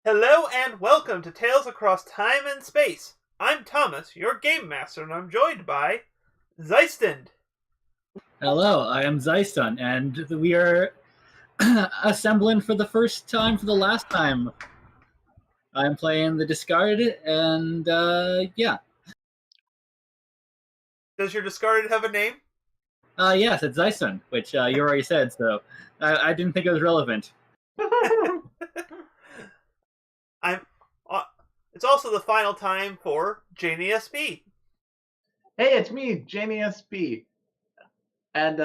Hello and welcome to Tales Across Time and Space. I'm Thomas, your game master, and I'm joined by Zeistund. Hello, I am Zeistun, and we are assembling for the first time for the last time. I'm playing the Discarded, and yeah. Does your discarded have a name? Yes, it's Zeistun, which you already said, so I didn't think it was relevant. It's also the final time for Janie SB. Hey, it's me, Jamie SB. And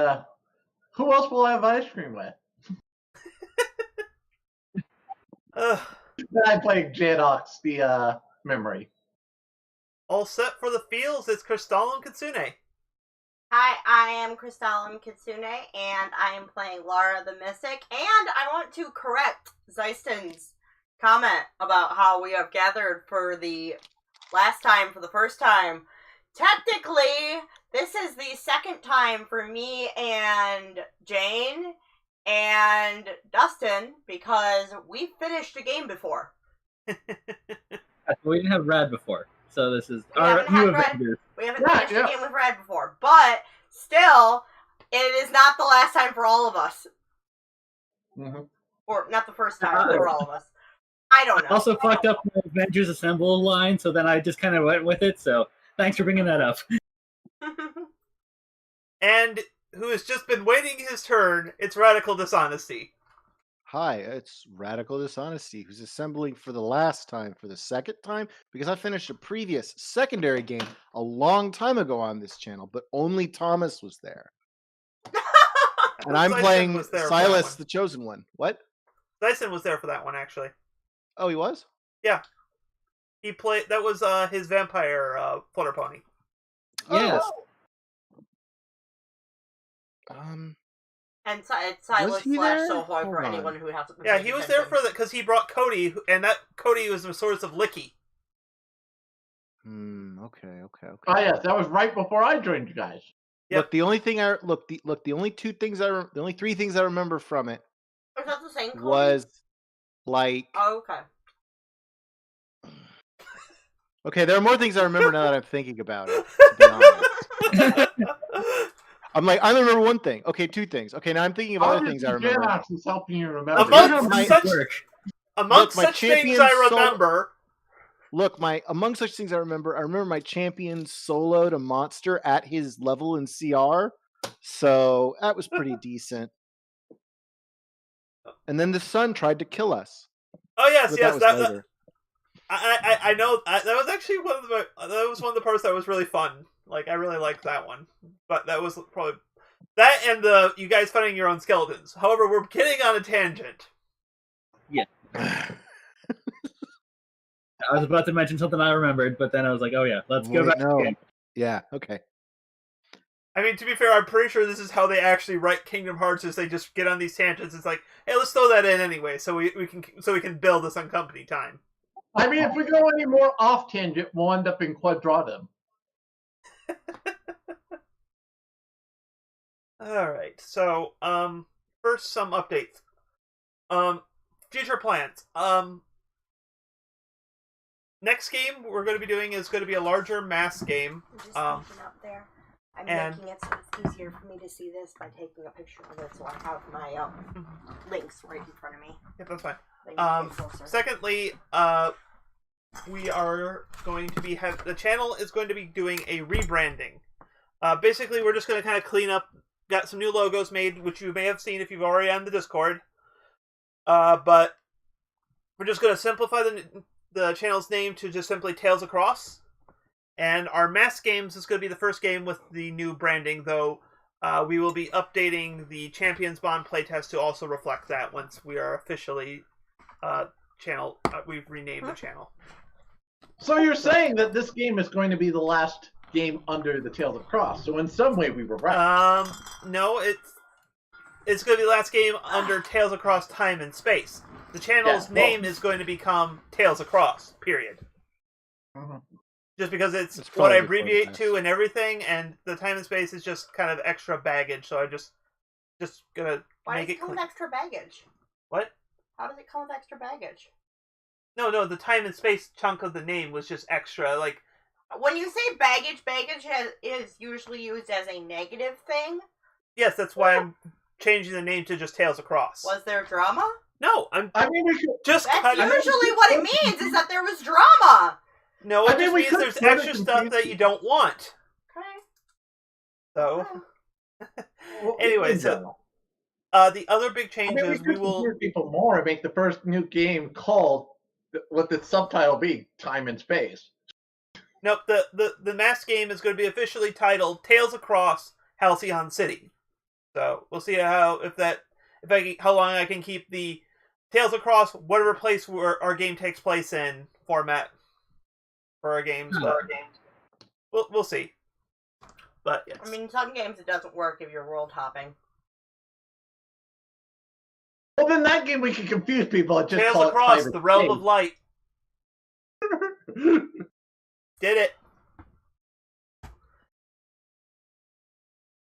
who else will I have ice cream with? I'm playing Jadox, the memory. All set for the fields, it's Crystalline Kitsune. Hi, I am Crystalline Kitsune, and I am playing Lara the Mystic, and I want to correct Zeistun's comment about how we have gathered for the last time for the first time. Technically, this is the second time for me and Jane and Dustin, because we finished a game before. We didn't have Rad before, so this is We our haven't new had Avengers. We haven't finished a game with Rad before, but still, it is not the last time for all of us. Mm-hmm. Or not the first time for all of us. I don't know. I also fucked up the Avengers Assemble line, so then I just kind of went with it, so thanks for bringing that up. And who has just been waiting his turn, it's Radical Dishonesty. Hi, it's Radical Dishonesty, who's assembling for the last time, for the second time, because I finished a previous secondary game a long time ago on this channel, but only Thomas was there. And I'm playing Silas, the Chosen One. What? Dyson was there for that one, actually. Oh, he was? Yeah. He played, that was his vampire flutter pony. Yes. And Silas slash Sohoy for Hold anyone who hasn't been Yeah, paying he was there attention. for that because he brought Cody, and that Cody was the source of Licky. Okay. Oh yes, that was right before I joined you guys. Yep. Look, the only thing the only the only three things I remember from it Is that the same Cody? was like Oh, okay. okay, there are more things I remember now that I'm thinking about it, to be honest. I remember one thing. Okay, two things. Okay, now I'm thinking of other things I remember. Jadox is helping you remember. Amongst such things I remember. Among such things I remember my champion soloed a monster at his level in CR, so that was pretty decent. And then the sun tried to kill us. Oh yes, later. I know that was actually one of the parts that was really fun. Like I really liked that one, but that was probably that and you guys finding your own skeletons. However, we're getting on a tangent. Yeah. I was about to mention something I remembered, but then I was like, oh yeah, let's go back to the game. Yeah, okay. I mean, to be fair, I'm pretty sure this is how they actually write Kingdom Hearts, is they just get on these tangents. It's like, hey, let's throw that in anyway, so we can build this on company time. I mean, if we go any more off tangent, we'll end up in Quadratum. Alright, so, first some updates. Future plans. Next game we're going to be doing is going to be a larger mass game. Just up there. I'm making it so it's easier for me to see this by taking a picture of it, so I have my links right in front of me. Yeah, that's fine. Secondly, we are going to be the channel is going to be doing a rebranding. Basically, we're just going to kind of clean up. Got some new logos made, which you may have seen if you've already on the Discord. But we're just going to simplify the channel's name to just simply Tales Across. And our mass games is going to be the first game with the new branding, though we will be updating the Champions Bond playtest to also reflect that once we are officially we've renamed the channel. So you're saying that this game is going to be the last game under the Tales of Cross. So in some way we were right. No, it's going to be the last game under Tales Across Time and Space. The channel's name is going to become Tales Across, period. Mm-hmm. Just because it's what I abbreviate to and everything, and the time and space is just kind of extra baggage, so I just gonna Why make does it come with extra baggage? What? How does it come with extra baggage? No, the time and space chunk of the name was just extra. Like, when you say baggage is usually used as a negative thing. yes, that's why I'm changing the name to just Tales Across. Was there drama? No, I mean, we could. just That's cutting. usually what it means, is that there was drama. No, I it mean, just we means could there's further extra stuff confuse that you don't want. Okay. So, Well, anyway, in so general. the other big change I mean, we is could we will. confuse people more and make the first new game called, with its subtitle being Time and Space. Nope, the mass game is going to be officially titled Tales Across Halcyon City. So we'll see how how long I can keep the Tales Across whatever place where our game takes place in format for our games. But we'll see. But yes. I mean, some games it doesn't work if you're world hopping. Well, then that game we can confuse people and just Tales call Across it Time the and Realm of Light. Space. Did it.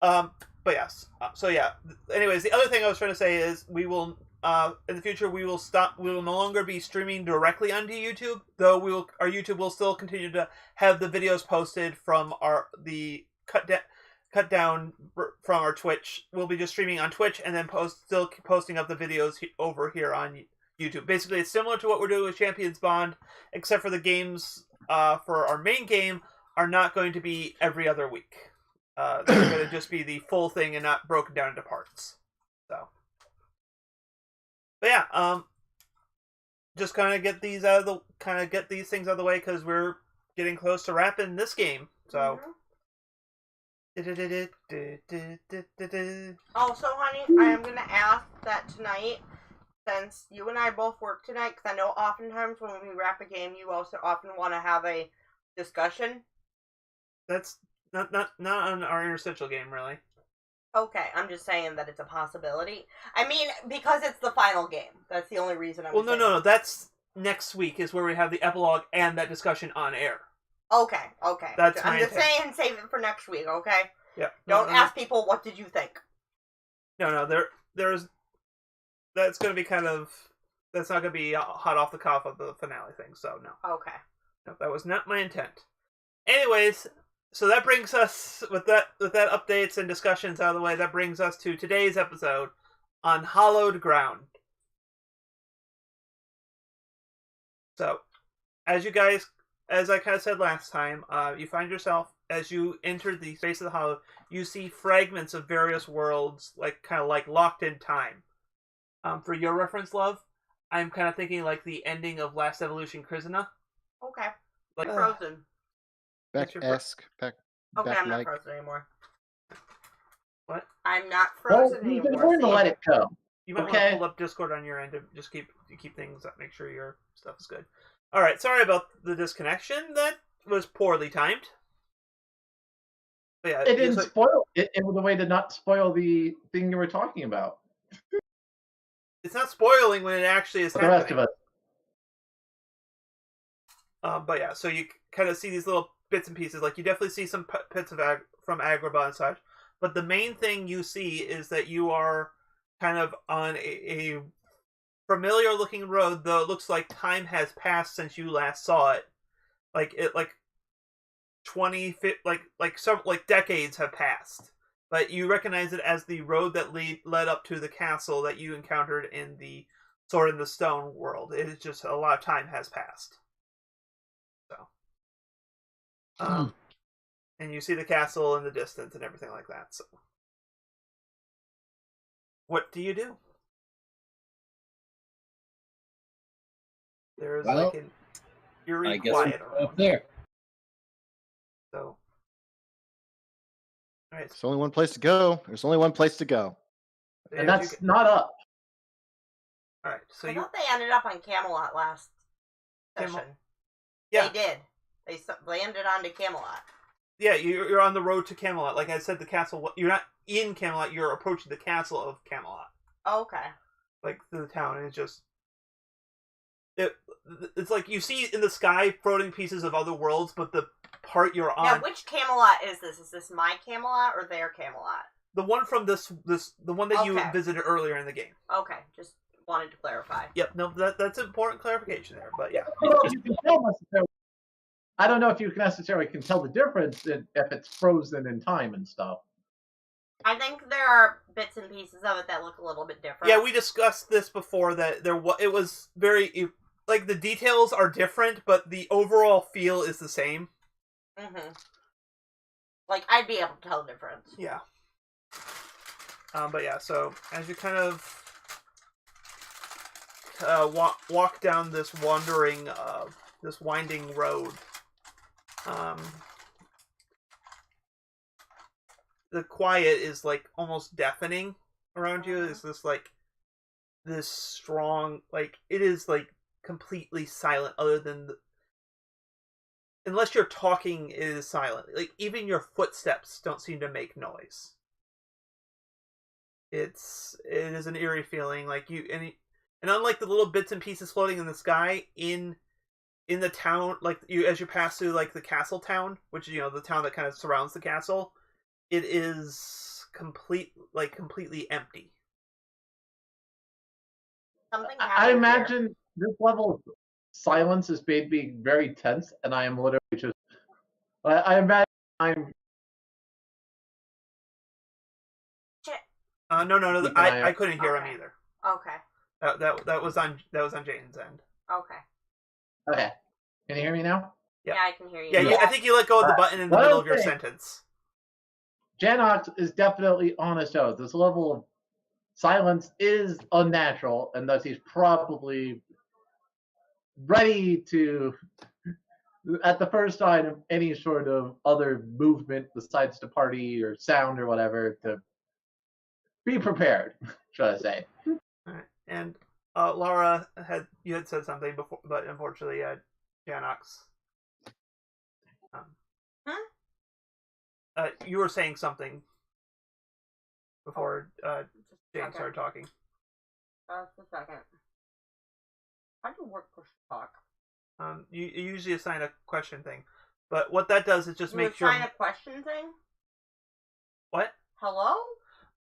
But yes. So yeah. Anyways, the other thing I was trying to say is we will in the future we will no longer be streaming directly onto YouTube, though our YouTube will still continue to have the videos posted from the cut down from our Twitch. We'll be just streaming on Twitch and then still posting up the videos over here on YouTube. Basically, it's similar to what we're doing with Champions Bond, except for the games for our main game are not going to be every other week. They're going to just be the full thing and not broken down into parts. So, but yeah, just kind of get these things out of the way because we're getting close to wrapping this game. So. Also, honey, I am going to ask that tonight, since you and I both work tonight, because I know oftentimes when we wrap a game, you also often want to have a discussion. That's not on our Interstitial game, really. Okay, I'm just saying that it's a possibility. I mean, because it's the final game. That's the only reason I'm saying. No. That's next week is where we have the epilogue and that discussion on air. Okay. That's I'm my just intent. saying, save it for next week, okay? Yeah. Don't ask people, what did you think? No. There's. That's going to be that's not going to be hot off the cuff of the finale thing. So no. Okay. No, that was not my intent. Anyways, so that brings us with that updates and discussions out of the way. That brings us to today's episode on Hallowed Ground. So, as I kind of said last time, you find yourself, as you enter the space of the Hollow, you see fragments of various worlds, kind of locked in time. For your reference, love, I'm kind of thinking like the ending of Last Evolution Krizuna. Okay. Like Frozen. Back-esque. Okay, back I'm not like. frozen anymore. What? I'm not Well, frozen we've been anymore. going to let it go. You might want Okay. to pull up Discord on your end to just keep things up, make sure your stuff is good. All right, sorry about the disconnection. That was poorly timed. But yeah, It didn't spoil it. It was a way to not spoil the thing you were talking about. It's not spoiling when it actually is For the happening. rest of us. But yeah, so you kind of see these little bits and pieces. Like you definitely see some bits of from Agrabah and such. But the main thing you see is that you are kind of on a familiar looking road, though it looks like time has passed since you last saw it. Like 20 decades have passed. But you recognize it as the road that led up to the castle that you encountered in the Sword in the Stone world. It is just a lot of time has passed. So, and you see the castle in the distance and everything like that. So, what do you do? There is an eerie I guess quiet we're up around. there. So, all right. There's only one place to go. There's only one place to go. And that's not up. all right. So I you thought they ended up on Camelot last session. Yeah. They did. They landed onto Camelot. Yeah, you're on the road to Camelot. Like I said, the castle. You're not in Camelot. You're approaching the castle of Camelot, Okay. like the town. And it's just it's like you see in the sky floating pieces of other worlds, but the part you're on. Now, which Camelot is this? Is this my Camelot or their Camelot? The one from the one that you Okay. visited earlier in the game. Okay, just wanted to clarify. Yep, no, that's important clarification there, but yeah. I don't know if you can tell necessarily. I don't know if you necessarily can tell the difference if it's frozen in time and stuff. I think there are bits and pieces of it that look a little bit different. Yeah, we discussed this before, that it was very, like, the details are different, but the overall feel is the same. Mm-hmm. Like, I'd be able to tell the difference. Yeah. But yeah, so as you kind of walk down this winding road, the quiet is like almost deafening around you. It's this like this strong, like it is like completely silent, other than unless you're talking, it is silent. Like even your footsteps don't seem to make noise. It is an eerie feeling, like and unlike the little bits and pieces floating in the sky in the town, like as you pass through like the castle town, which is, the town that kind of surrounds the castle, it is completely empty. I imagine this level of silence has made me very tense, and I am literally just. I imagine I'm. No. I couldn't hear him either. Okay. That was on Jane's end. Okay. Okay. Can you hear me now? Yeah, I can hear you. Yeah, I think you let go of the button in the middle of your sentence. Janox is definitely on his toes. This level of silence is unnatural, and thus he's probably ready to, at the first sign of any sort of other movement besides the party or sound or whatever, to be prepared, should I say. All right. And Laura, you had said something before, but unfortunately, Janox. You were saying something before Jane started talking. Just a second. How do work push talk? You usually assign a question thing, but what that does is just make sure. Assign a question thing? What? Hello?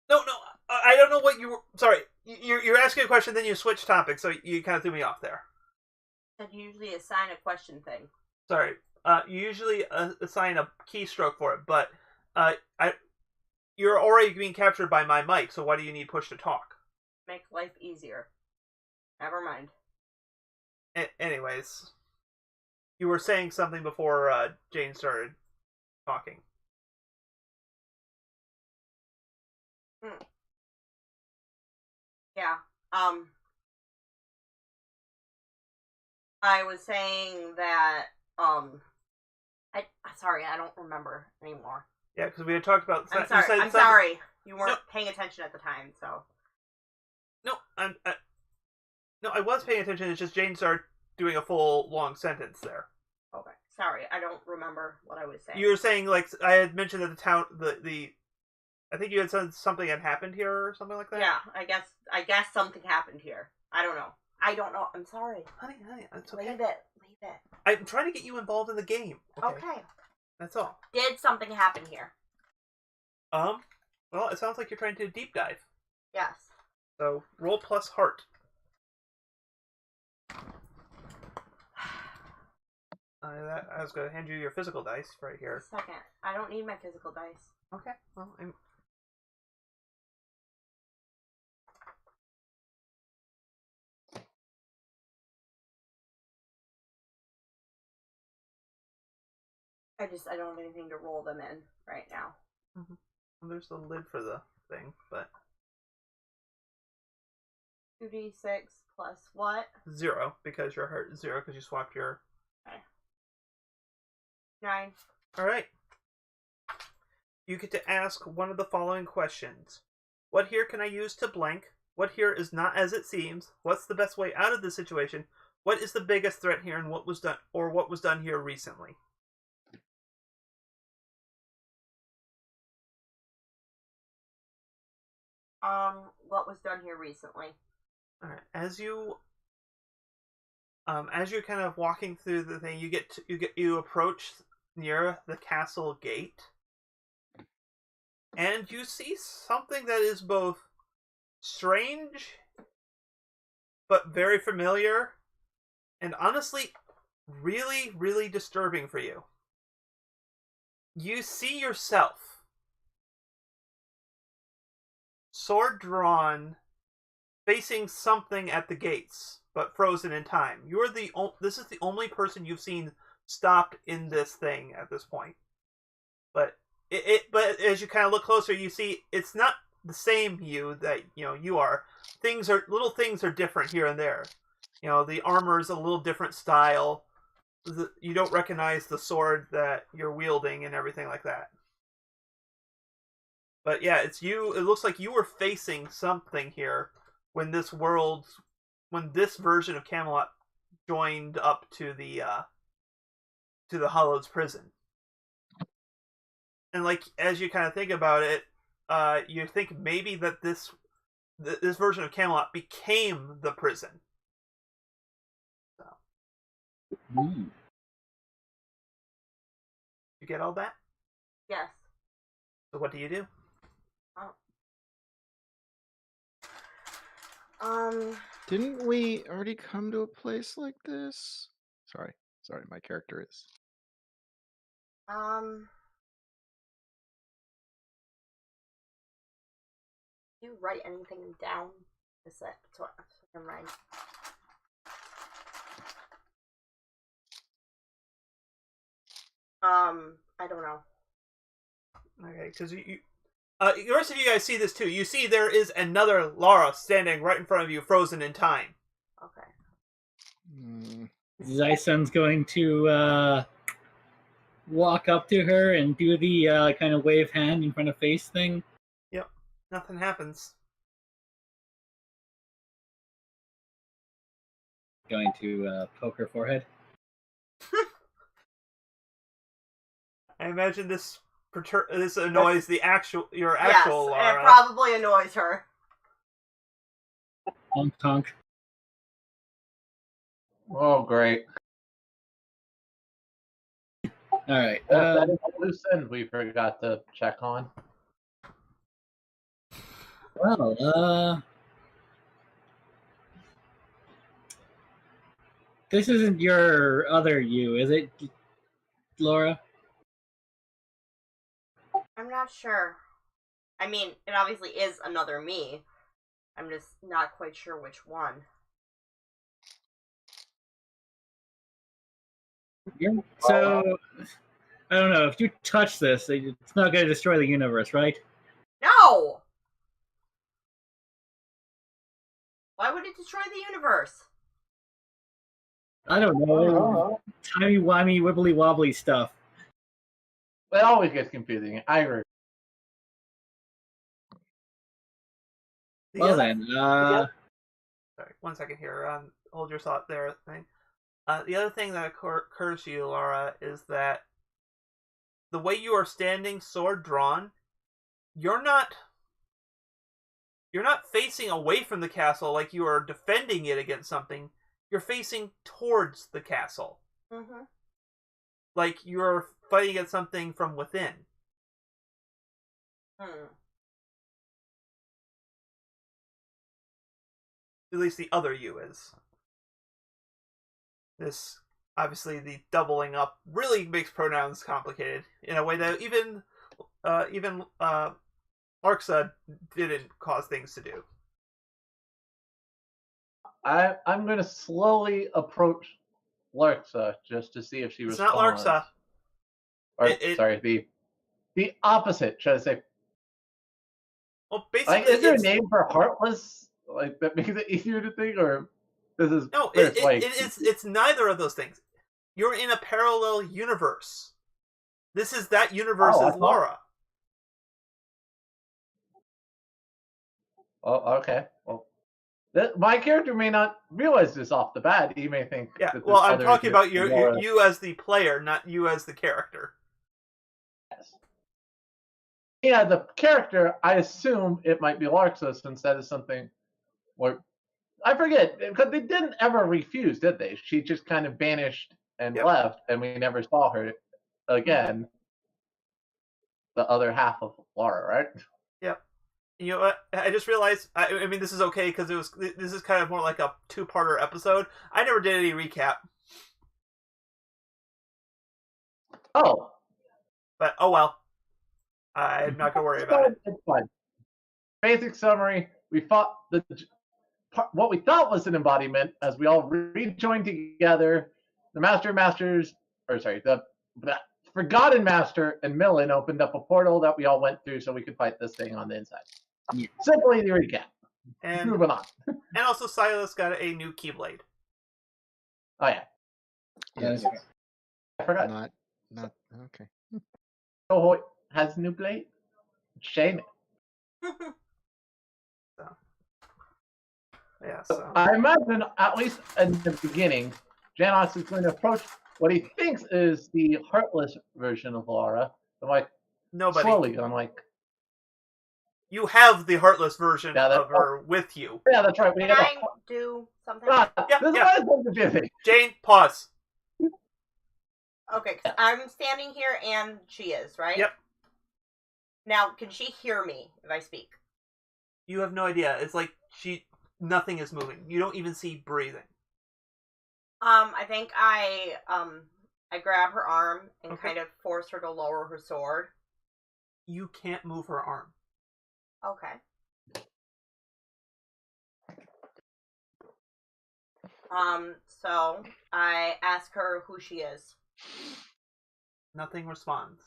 No. I don't know what you were. Sorry, you're asking a question, then you switch topics, so you kind of threw me off there. I usually assign a question thing. Sorry. You usually assign a keystroke for it, but you're already being captured by my mic, so why do you need push to talk? Make life easier. Never mind. Anyways, you were saying something before Jane started talking. Yeah. I was saying that sorry, I don't remember anymore. Yeah, because we had talked about. I'm sorry. You weren't paying attention at the time, so. No, I was paying attention. It's just Jane started doing a full long sentence there. Okay, sorry, I don't remember what I was saying. You were saying, like, I had mentioned that the town, I think you had said something had happened here or something like that. Yeah, I guess something happened here. I don't know. I'm sorry. Honey, it's okay. Leave it. I'm trying to get you involved in the game. Okay. That's all. Did something happen here? Well, it sounds like you're trying to deep dive. Yes. So, roll plus heart. I was going to hand you your physical dice right here. Second. I don't need my physical dice. Okay. Well, I don't have anything to roll them in right now. Mm-hmm. Well, there's the lid for the thing, but 2d6 plus what? 0 because you're hurt. 0 because you swapped your. Okay. 9. All right. You get to ask one of the following questions: what here can I use to blank? What here is not as it seems? What's the best way out of this situation? What is the biggest threat here, and what was done here recently? What was done here recently? All right. As you're kind of walking through the thing, you approach near the castle gate, and you see something that is both strange but very familiar, and honestly, really, really disturbing for you. You see yourself, sword drawn, facing something at the gates, but frozen in time. This is the only person you've seen stopped in this thing at this point. But but as you kind of look closer, you see it's not the same you that you are. Little things are different here and there. The armor is a little different style. You don't recognize the sword that you're wielding and everything like that. But yeah, it's you. It looks like you were facing something here when this version of Camelot joined up to the Hollow's prison. And like as you kind of think about it, you think maybe that this version of Camelot became the prison. So. You get all that? Yes. So what do you do? Didn't we already come to a place like this? Sorry, my character is. Do you write anything down? Is that what I'm writing? I don't know. Okay, because the rest of you guys see this too. You see there is another Lara standing right in front of you, frozen in time. Okay. Zyson's going to walk up to her and do the kind of wave hand in front of face thing. Yep. Nothing happens. Going to poke her forehead. I imagine this annoys your actual Lara. Yes, it probably annoys her. Honk honk. Oh, great. All right. That is a loose end we forgot to check on. Well, this isn't your other you, is it, Laura? I'm not sure. I mean, it obviously is another me. I'm just not quite sure which one. Yeah. So, I don't know. If you touch this, it's not going to destroy the universe, right? No! Why would it destroy the universe? I don't know. Timey-wimey, wibbly-wobbly stuff. It always gets confusing. I agree. Well then, sorry, 1 second here. Hold your thought there. The other thing that occurs to you, Laura, is that the way you are standing, sword drawn, you're not facing away from the castle like you are defending it against something. You're facing towards the castle. Mm-hmm. Like you're fighting against something from within. At least the other you is. This, obviously, the doubling up really makes pronouns complicated in a way that even Larxa didn't cause things to do. I'm going to slowly approach Larxa just to see if she It's responds. not Larxa. Or, sorry, the opposite, should I say. Well, basically, is there a name for Heartless? Like, that makes it easier to think, or this is... No, it's neither of those things. You're in a parallel universe. This is that universe's Laura. Oh, okay. Well, my character may not realize this off the bat. He may think... Yeah, that well, I'm talking about you as the player, not you as the character. Yes. Yeah, the character, I assume it might be Larxa, since that is something where... I forget, because they didn't ever refuse, did they? She just kind of vanished and left, and we never saw her again. The other half of Laura, right? Yep. You know what? I just realized. I mean, this is okay because this is kind of more like a two-parter episode. I never did any recap, Oh, but oh well. I'm not gonna worry about it. It's fine. Basic summary: we fought what we thought was an embodiment as we all rejoined together. The Master of Masters, or sorry, the Forgotten Master and Millen opened up a portal that we all went through so we could fight this thing on the inside. Yeah. Simply the recap. And Moving on. and also Silas got a new keyblade. Oh yeah, Yes. I forgot. Not okay. Oh, has a new blade. Shame it. Yeah. So I imagine, at least in the beginning, Janox is going to approach what he thinks is the heartless version of Laura. I'm like, nobody. slowly, I'm like, You have the heartless version Yeah, of her with you. yeah, that's right. We Can got I do something? Ah, Yeah, this yeah. is why it's confusing. Jane, pause. Okay, 'cause I'm standing here and she is, right? Yep. Now, can she hear me if I speak? You have no idea. It's like nothing is moving. You don't even see breathing. I think I grab her arm and Okay. kind of force her to lower her sword. You can't move her arm. Okay. So I ask her who she is. Nothing responds.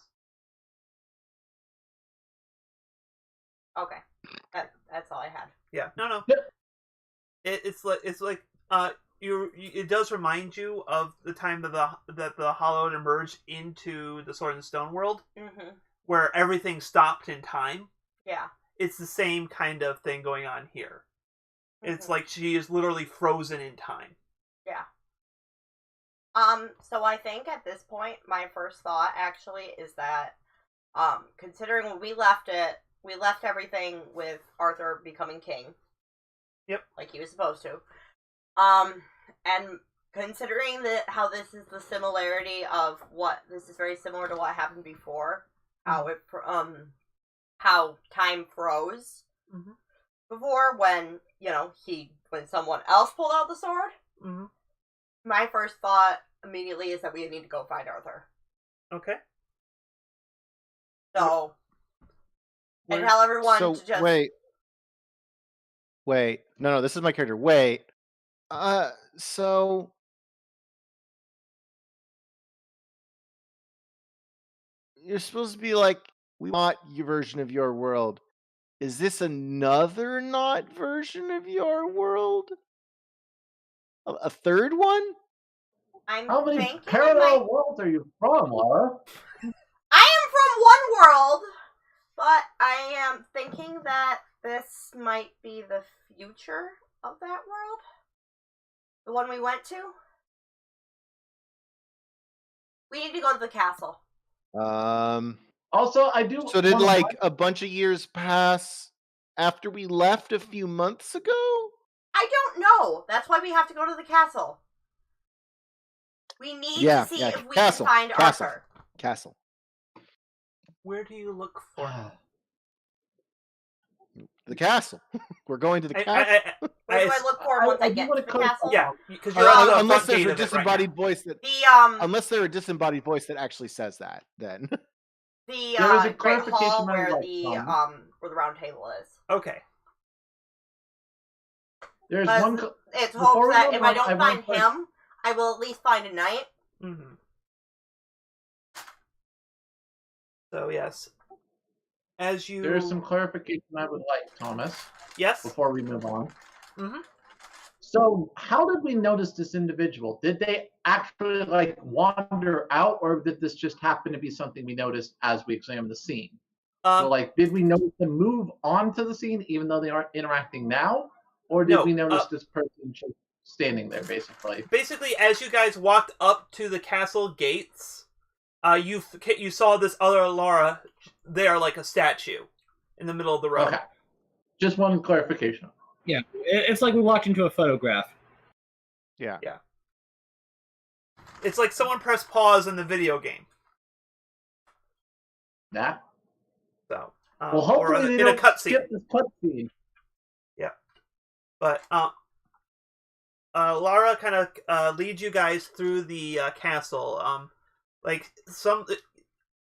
Okay. That's all I had. Yeah. No. Yep. It's like it does remind you of the time that the Hollowed emerged into the Sword and Stone world, Mm-hmm. where everything stopped in time. Yeah. It's the same kind of thing going on here. It's Mhm. like she is literally frozen in time. Yeah. So I think at this point, my first thought actually is that, considering when we left everything with Arthur becoming king. Yep. Like he was supposed to. And considering how this is the similarity of this is very similar to what happened before, how time froze Mhm. before when someone else pulled out the sword. Mm-hmm. My first thought immediately is that we need to go find Arthur. Okay. So, and Where- tell everyone So to just wait. No, this is my character. Wait. So you're supposed to be like, we want your version of your world. Is this another not version of your world? A third one? I'm How many thinking parallel worlds are you from, Laura? I am from one world, but I am thinking that this might be the future of that world. The one we went to. We need to go to the castle. Also, I do. So did wanna like a bunch of years pass after we left a few months ago? I don't know. That's why we have to go to the castle. We need to see if we castle, can find castle. Arthur. Castle. Where do you look for him? The castle. We're going to the castle. Where do I look for him once I do get wanna to the come- castle? Yeah, because you're on the unless front there's gate a of it right disembodied now. voice that The unless there's a disembodied voice that actually says that, then the There is a great clarification hall I where would the like from. where the round table is. Okay. There's Because one. it's before hopes we that move if I on, don't I wanna find put- him, I will at least find a knight. Mm-hmm. So yes, as you There's some clarification I would like, Thomas, yes. before we move on. Mm-hmm. So, how did we notice this individual? Did they actually wander out, or did this just happen to be something we noticed as we examined the scene? So, did we notice them move onto the scene even though they aren't interacting now, or did No, we notice this person just standing there, basically? Basically, as you guys walked up to the castle gates, you saw this other Laura there like a statue in the middle of the road. Okay, just one clarification. Yeah, it's like we walked into a photograph. yeah. It's like someone pressed pause in the video game. Yeah. So Well, hopefully they in a don't cutscene. skip this cutscene. Yeah, but Lara kind of leads you guys through the castle. Like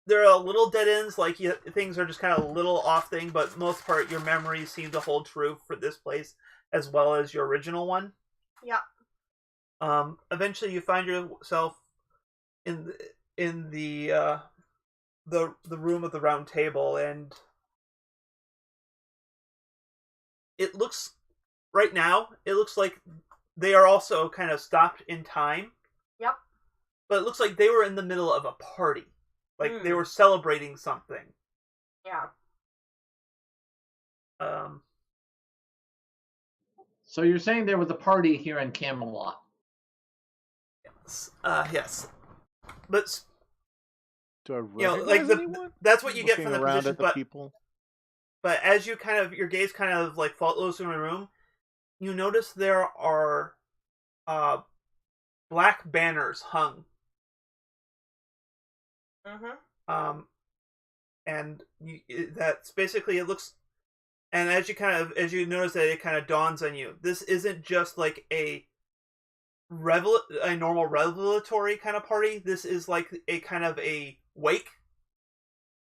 there are little dead ends, like things are just kind of a little off thing, but most part your memories seem to hold true for this place as well as your original one. Yeah. Eventually you find yourself in the room of the round table, and it looks right now it looks like they are also kind of stopped in time. Yep. But it looks like they were in the middle of a party. Like they were celebrating something. Yeah. So you're saying there was a party here in Camelot? Yes. But Do I like recognize anyone? that's what you get Looking from the around position. at the But people. but as you your gaze kind of like follows through the room, you notice there are black banners hung. Mm-hmm. And that's basically it looks. And as you notice that, it kind of dawns on you. This isn't just like a normal revelatory kind of party. This is like a kind of a wake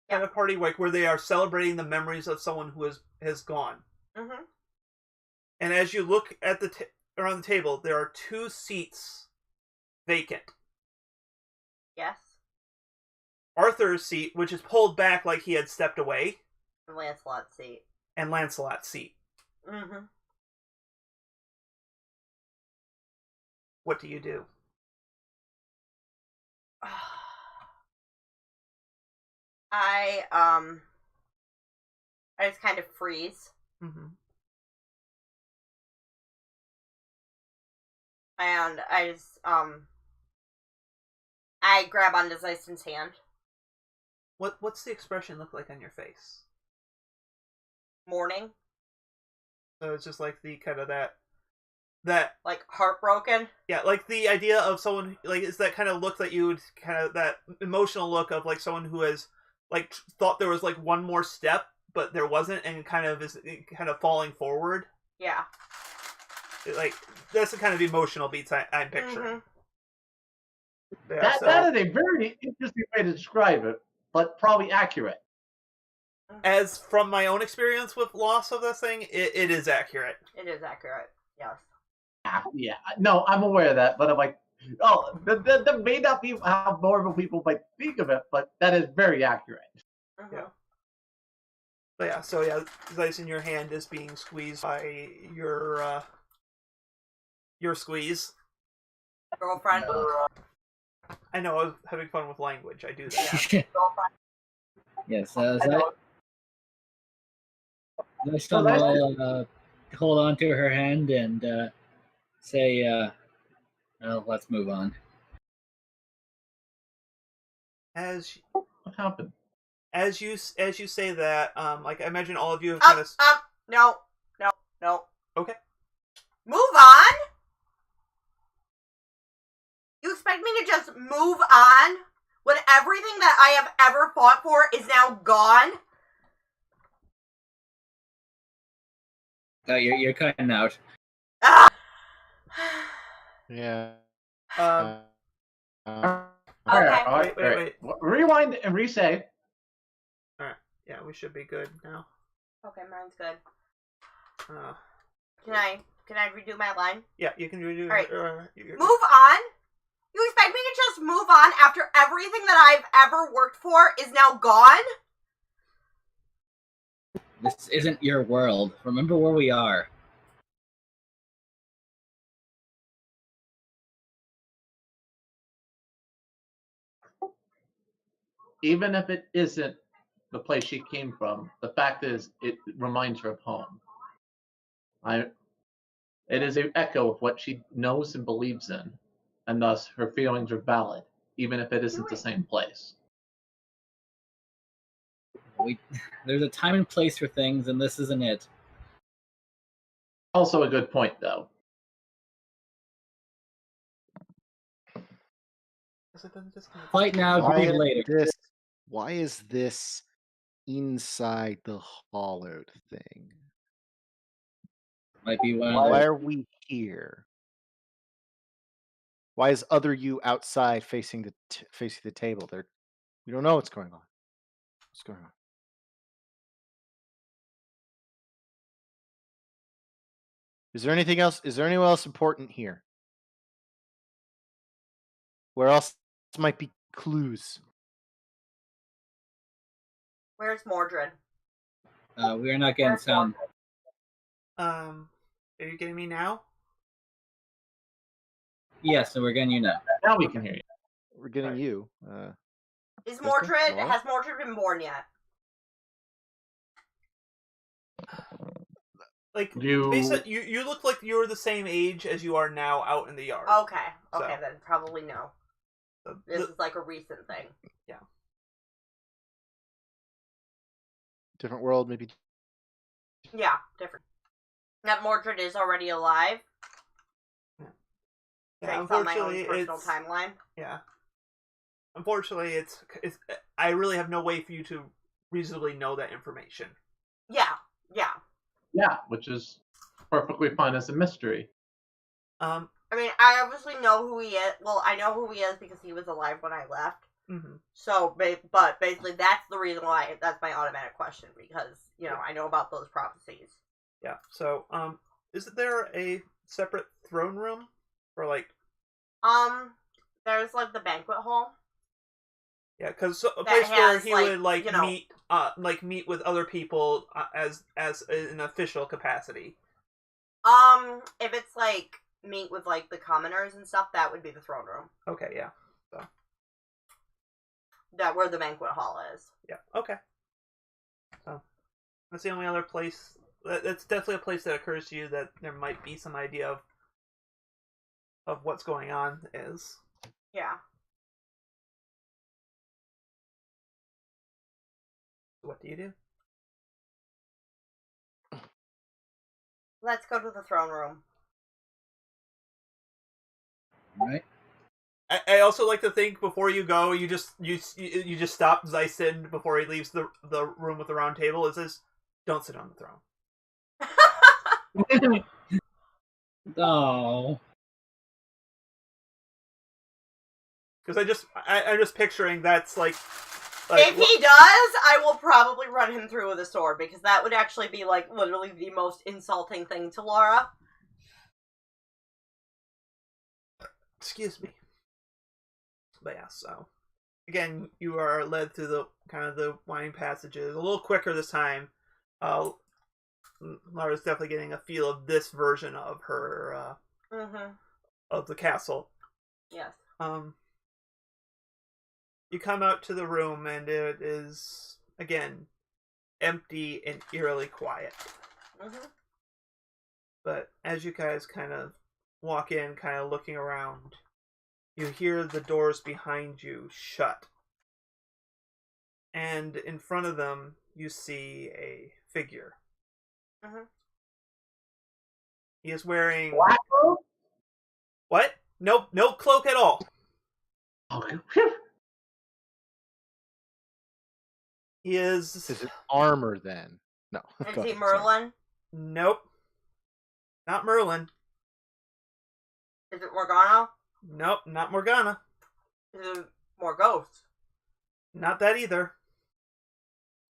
kind of party, like where they are celebrating the memories of someone who has gone. Mm-hmm. And as you look at around the table, there are 2 seats vacant. Yes. Arthur's seat, which is pulled back like he had stepped away, And Lancelot's seat. and Lancelot's seat. Mm-hmm. What do you do? I just kind of freeze. Mm-hmm. And I just I grab onto Zeiston's hand. What's the expression look like on your face? Mourning. So it's just like the kind of that Like heartbroken. yeah, like the idea of someone like it's that kind of look that you would kind of that emotional look of like someone who has like thought there was like one more step but there wasn't and kind of is kind of falling forward. Yeah. Like that's the kind of emotional beats I'm picturing. Mm-hmm. Yeah, That is a very interesting way to describe it, but probably accurate. As from my own experience with loss of this thing, it is accurate. It is accurate. Yes. Yeah, no, I'm aware of that, but I'm like, oh, that may not be how normal people might think of it, but that is very accurate. Mm-hmm. Yeah. But yeah, so yeah, Zeiss in your hand is being squeezed by your squeeze. Girlfriend. I know, I was having fun with language. I do that. Girlfriend. Yes, Zeiston will hold on to her hand and say, well, let's move on. What happened? As you say that, like I imagine all of you have kind of No. okay. Move on? You expect me to just move on when everything that I have ever fought for is now gone? Oh, you're cutting out. Ah! Yeah. All Okay. right. Rewind and re-say. All right. Yeah, we should be good now. Okay, mine's good. Uh, Can I redo my line? yeah, you can redo. All right. Move Move on? You expect me to just move on after everything that I've ever worked for is now gone? This isn't your world. Remember where we are. Even if it isn't the place she came from, the fact is it reminds her of home. It is an echo of what she knows and believes in, and thus her feelings are valid, even if it isn't the same place. There's a time and place for things, and this isn't it. Also a good point, though. Fight now, grieve later. Why is this inside the hollowed thing? Might be one of Why the. are we here? Why is other you outside facing the table? We don't know what's going on. What's going on? Is there anything else? Is there anyone else important here? Where else might be clues? Where's Mordred? We are not getting sound. Are you getting me now? Yes, so we're getting you now. Now we can hear you. We're getting Right. you. Is Krista? Mordred? Hello? Has Mordred been born yet? Like, You- you look like you're the same age as you are now out in the yard. Okay. So- Okay, then probably no. So, This is like a recent thing. Different world, maybe. Yeah, different. That Mordred is already alive. yeah, Based on my own unfortunately, personal it's timeline. yeah. Unfortunately, it's I really have no way for you to reasonably know that information. Yeah. Yeah, which is perfectly fine as a mystery. I mean, I obviously know who he is. Well, I know who he is because he was alive when I left. Mm-hmm. So, but basically, that's the reason why. That's my automatic question because I know about those prophecies. Yeah. So, is there a separate throne room for like? There's like the banquet hall. Yeah, because a That place where has, he like, would meet with other people as an official capacity. If it's like meet with like the commoners and stuff, that would be the throne room. Okay. Yeah. That where the banquet hall is. Yeah. Okay. So that's the only other place. That's definitely a place that occurs to you that there might be some idea of what's going on. Is Yeah. what do you do? Let's go to the throne room. Right? I also like to think before you go, you just stop Zeisen before he leaves the room with the round table. It says, "Don't sit on the throne." Oh. Because I'm just picturing that's like If he does, I will probably run him through with a sword because that would actually be like literally the most insulting thing to Laura. excuse me. But yeah, so again, you are led through the kind of the winding passages a little quicker this time. Laura's definitely getting a feel of this version of her of the castle. Yes. You come out to the room and it is again empty and eerily quiet. But as you guys kind of walk in, kind of looking around, you hear the doors behind you shut. And in front of them, you see a figure. He is wearing... Black cloak? What? Nope, no cloak at all. Okay. He is... Is it armor then? No. Is Go he ahead, sorry. Merlin? Nope. Not Merlin. Is it Morgana? Nope, not Morgana. Is it Morgause? Not that either.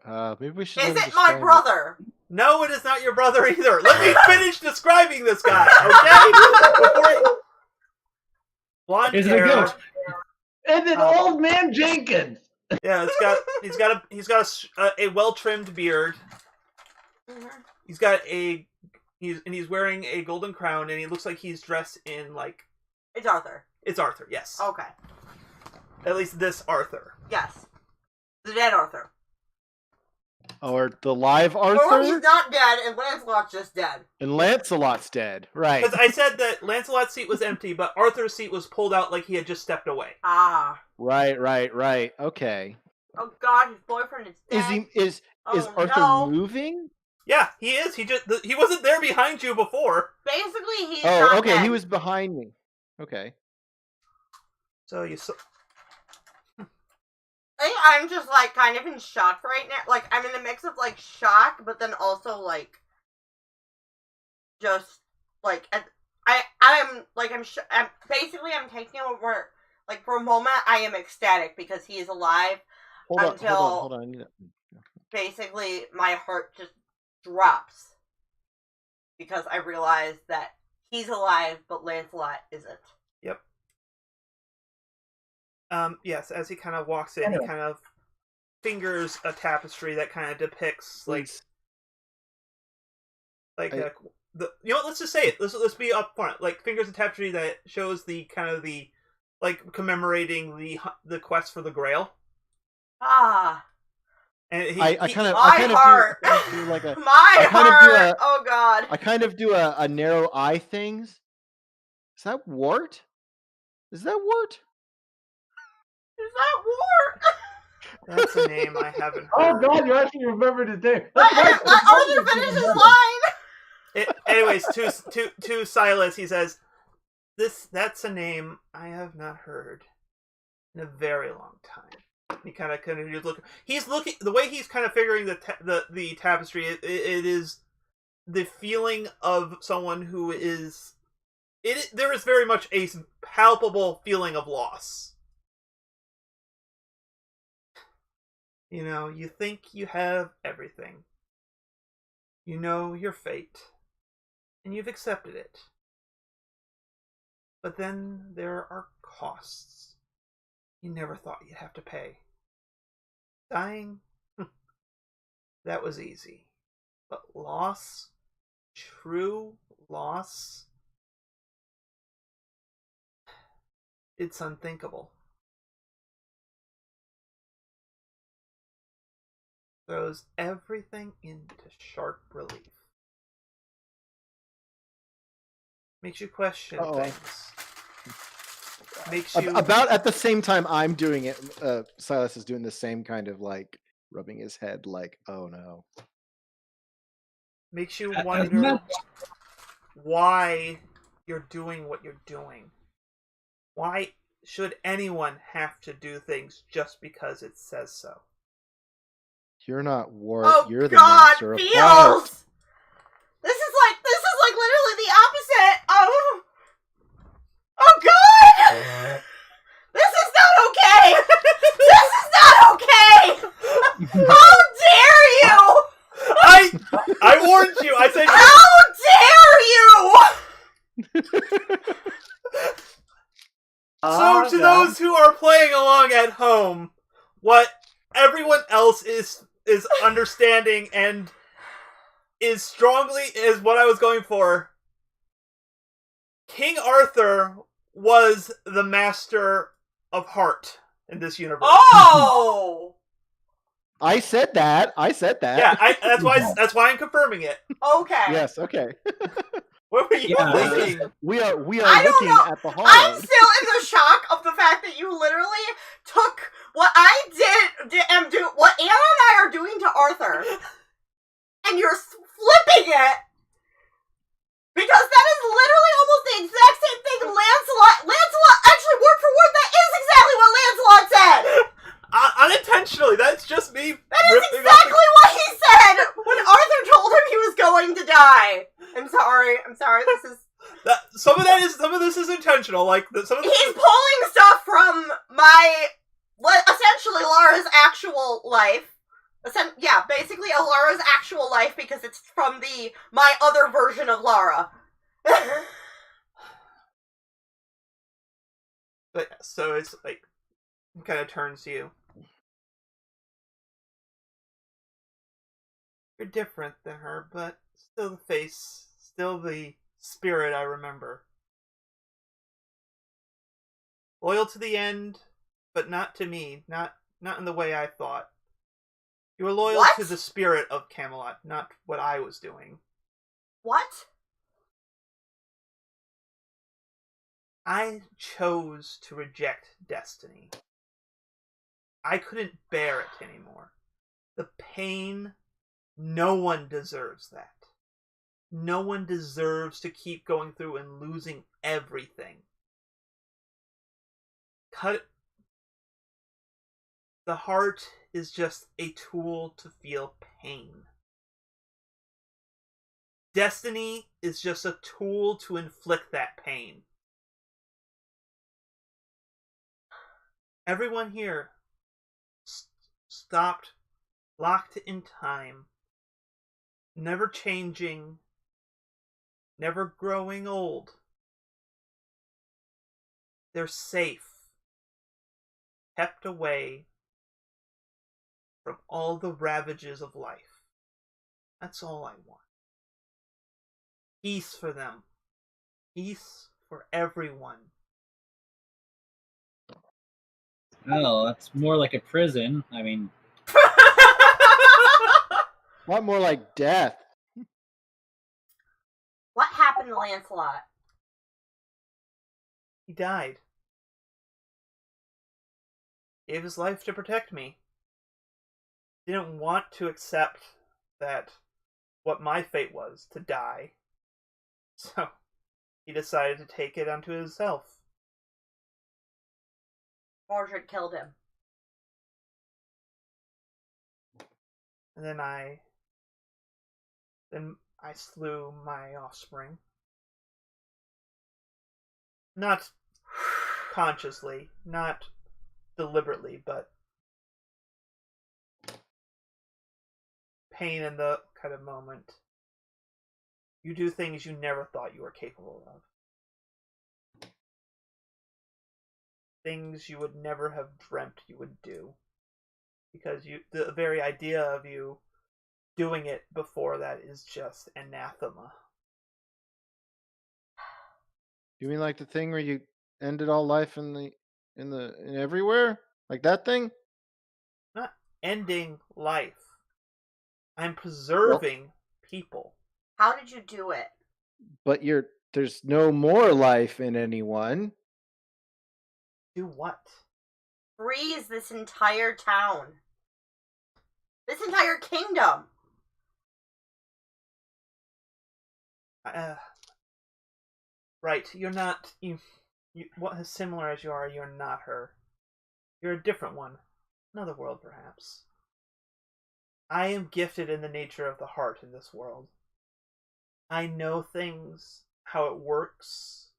Maybe we should. Is let him it my describe brother? No, it is not your brother either. Let me finish describing this guy, okay? Blonde Is it a hair. goat? And then old man Jenkins. Yeah, he's got a well trimmed beard. He's wearing a golden crown, and he looks like he's dressed in like. It's Arthur. It's Arthur, yes. Okay. At least this Arthur. Yes. The dead Arthur. Or the live Arthur? Or he's not dead, and Lancelot's just dead. And Lancelot's dead, right? Because I said that Lancelot's seat was empty, but Arthur's seat was pulled out like he had just stepped away. Ah. Right. Okay. Oh God, his boyfriend is dead. Is Arthur no. moving? Yeah, he is. He wasn't there behind you before. Basically, he's Oh, not okay. dead. He was behind me. Okay. So you saw. I'm just like kind of in shock right now. Like I'm in a mix of like shock, but then also like just like I'm basically I'm taking over. Like for a moment, I am ecstatic because he is alive. Hold on. I need to... Basically, my heart just drops because I realize that he's alive, but Lancelot isn't. Yep. Yes, as he kind of walks in, he kind of fingers a tapestry that kind of depicts you know what, let's just say it. Let's be upfront. Like fingers a tapestry that shows the kind of the like commemorating the quest for the Grail. Ah. And my heart. Oh god. I kind of do a narrow eye things. Is that Wart? Is that Wart? That's a name I haven't heard. Oh god, you actually remembered his name. Let Arthur finish his line! Anyways, to Silas, he says, that's a name I have not heard in a very long time. He kind of look. He's looking the way he's kind of figuring the tapestry. It is the feeling of someone who is. There is very much a palpable feeling of loss. You know, you think you have everything. You know your fate, and you've accepted it. But then there are costs you never thought you'd have to pay. Dying? That was easy. But loss? True loss? It's unthinkable. Throws everything into sharp relief. Makes you question things. Makes you... About at the same time I'm doing it, Silas is doing the same kind of like rubbing his head like, oh no. Makes you wonder why you're doing what you're doing. Why should anyone have to do things just because it says so? You're not Wart. Oh, you're the God, master of feels! fire. This is like literally the opposite of... Oh, God! This is not okay! This is not okay! How dare you! I warned you! I said... How dare you! So, to those who are playing along at home, what everyone else is understanding and is strongly is what I was going for. King Arthur was the master of heart in this universe. Oh! I said that. Yeah, that's why I'm confirming it. Okay. Yes, okay. What were you thinking? We are looking at the hall. I'm still in the shock of the fact that you literally took what I did and do what Anna and I are doing to Arthur, and you're flipping it because that is literally almost the exact same thing Lancelot actually word for word. That is exactly what Lancelot said. Unintentionally, that's just me. That is exactly what he said when Arthur told him he was going to die. I'm sorry. This is some of this is intentional. Like he's pulling stuff from my essentially Lara's actual life. Basically Lara's actual life because it's from my other version of Lara. But so it's like kind of turns to you. You're different than her, but still the face, still the spirit I remember. Loyal to the end, but not to me, not in the way I thought. You were loyal to the spirit of Camelot, not what I was doing. What? I chose to reject destiny. I couldn't bear it anymore. The pain, no one deserves that. No one deserves to keep going through and losing everything. The heart is just a tool to feel pain. Destiny is just a tool to inflict that pain. Everyone here stopped, locked in time, never changing, never growing old. They're safe, kept away from all the ravages of life. That's all I want. Peace for them. Peace for everyone. Oh, that's more like a prison. I mean, A lot more like death. What happened to Lancelot? He died. Gave his life to protect me. Didn't want to accept that what my fate was, to die. So, he decided to take it unto himself. Mordred killed him. And then I slew my offspring. Not consciously, not deliberately, but pain in the kind of moment. You do things you never thought you were capable of. Things you would never have dreamt you would do. Because the very idea of you doing it before that is just anathema. You mean like the thing where you ended all life in everywhere? Like that thing? Not ending life. I'm preserving people. How did you do it? But there's no more life in anyone. Do what? Freeze this entire town. This entire kingdom. Right, you're not... what as similar as you are, you're not her. You're a different one. Another world, perhaps. I am gifted in the nature of the heart in this world. I know things, how it works,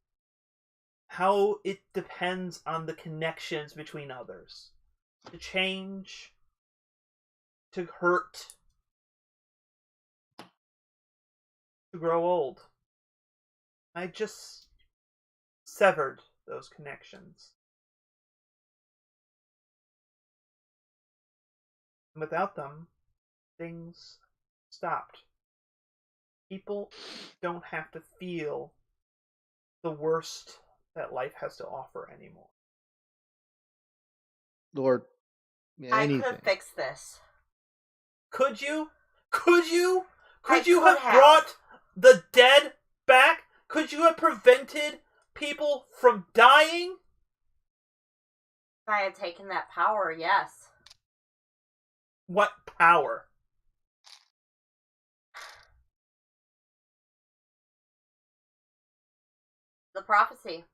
how it depends on the connections between others. To change, to hurt, to grow old. I just severed those connections. Without them, things stopped. People don't have to feel the worst that life has to offer anymore. Or anything. I could fix this. Could you? Could you? I Could you could have brought the dead back? Could you have prevented people from dying? If I had taken that power, yes. What power? The prophecy.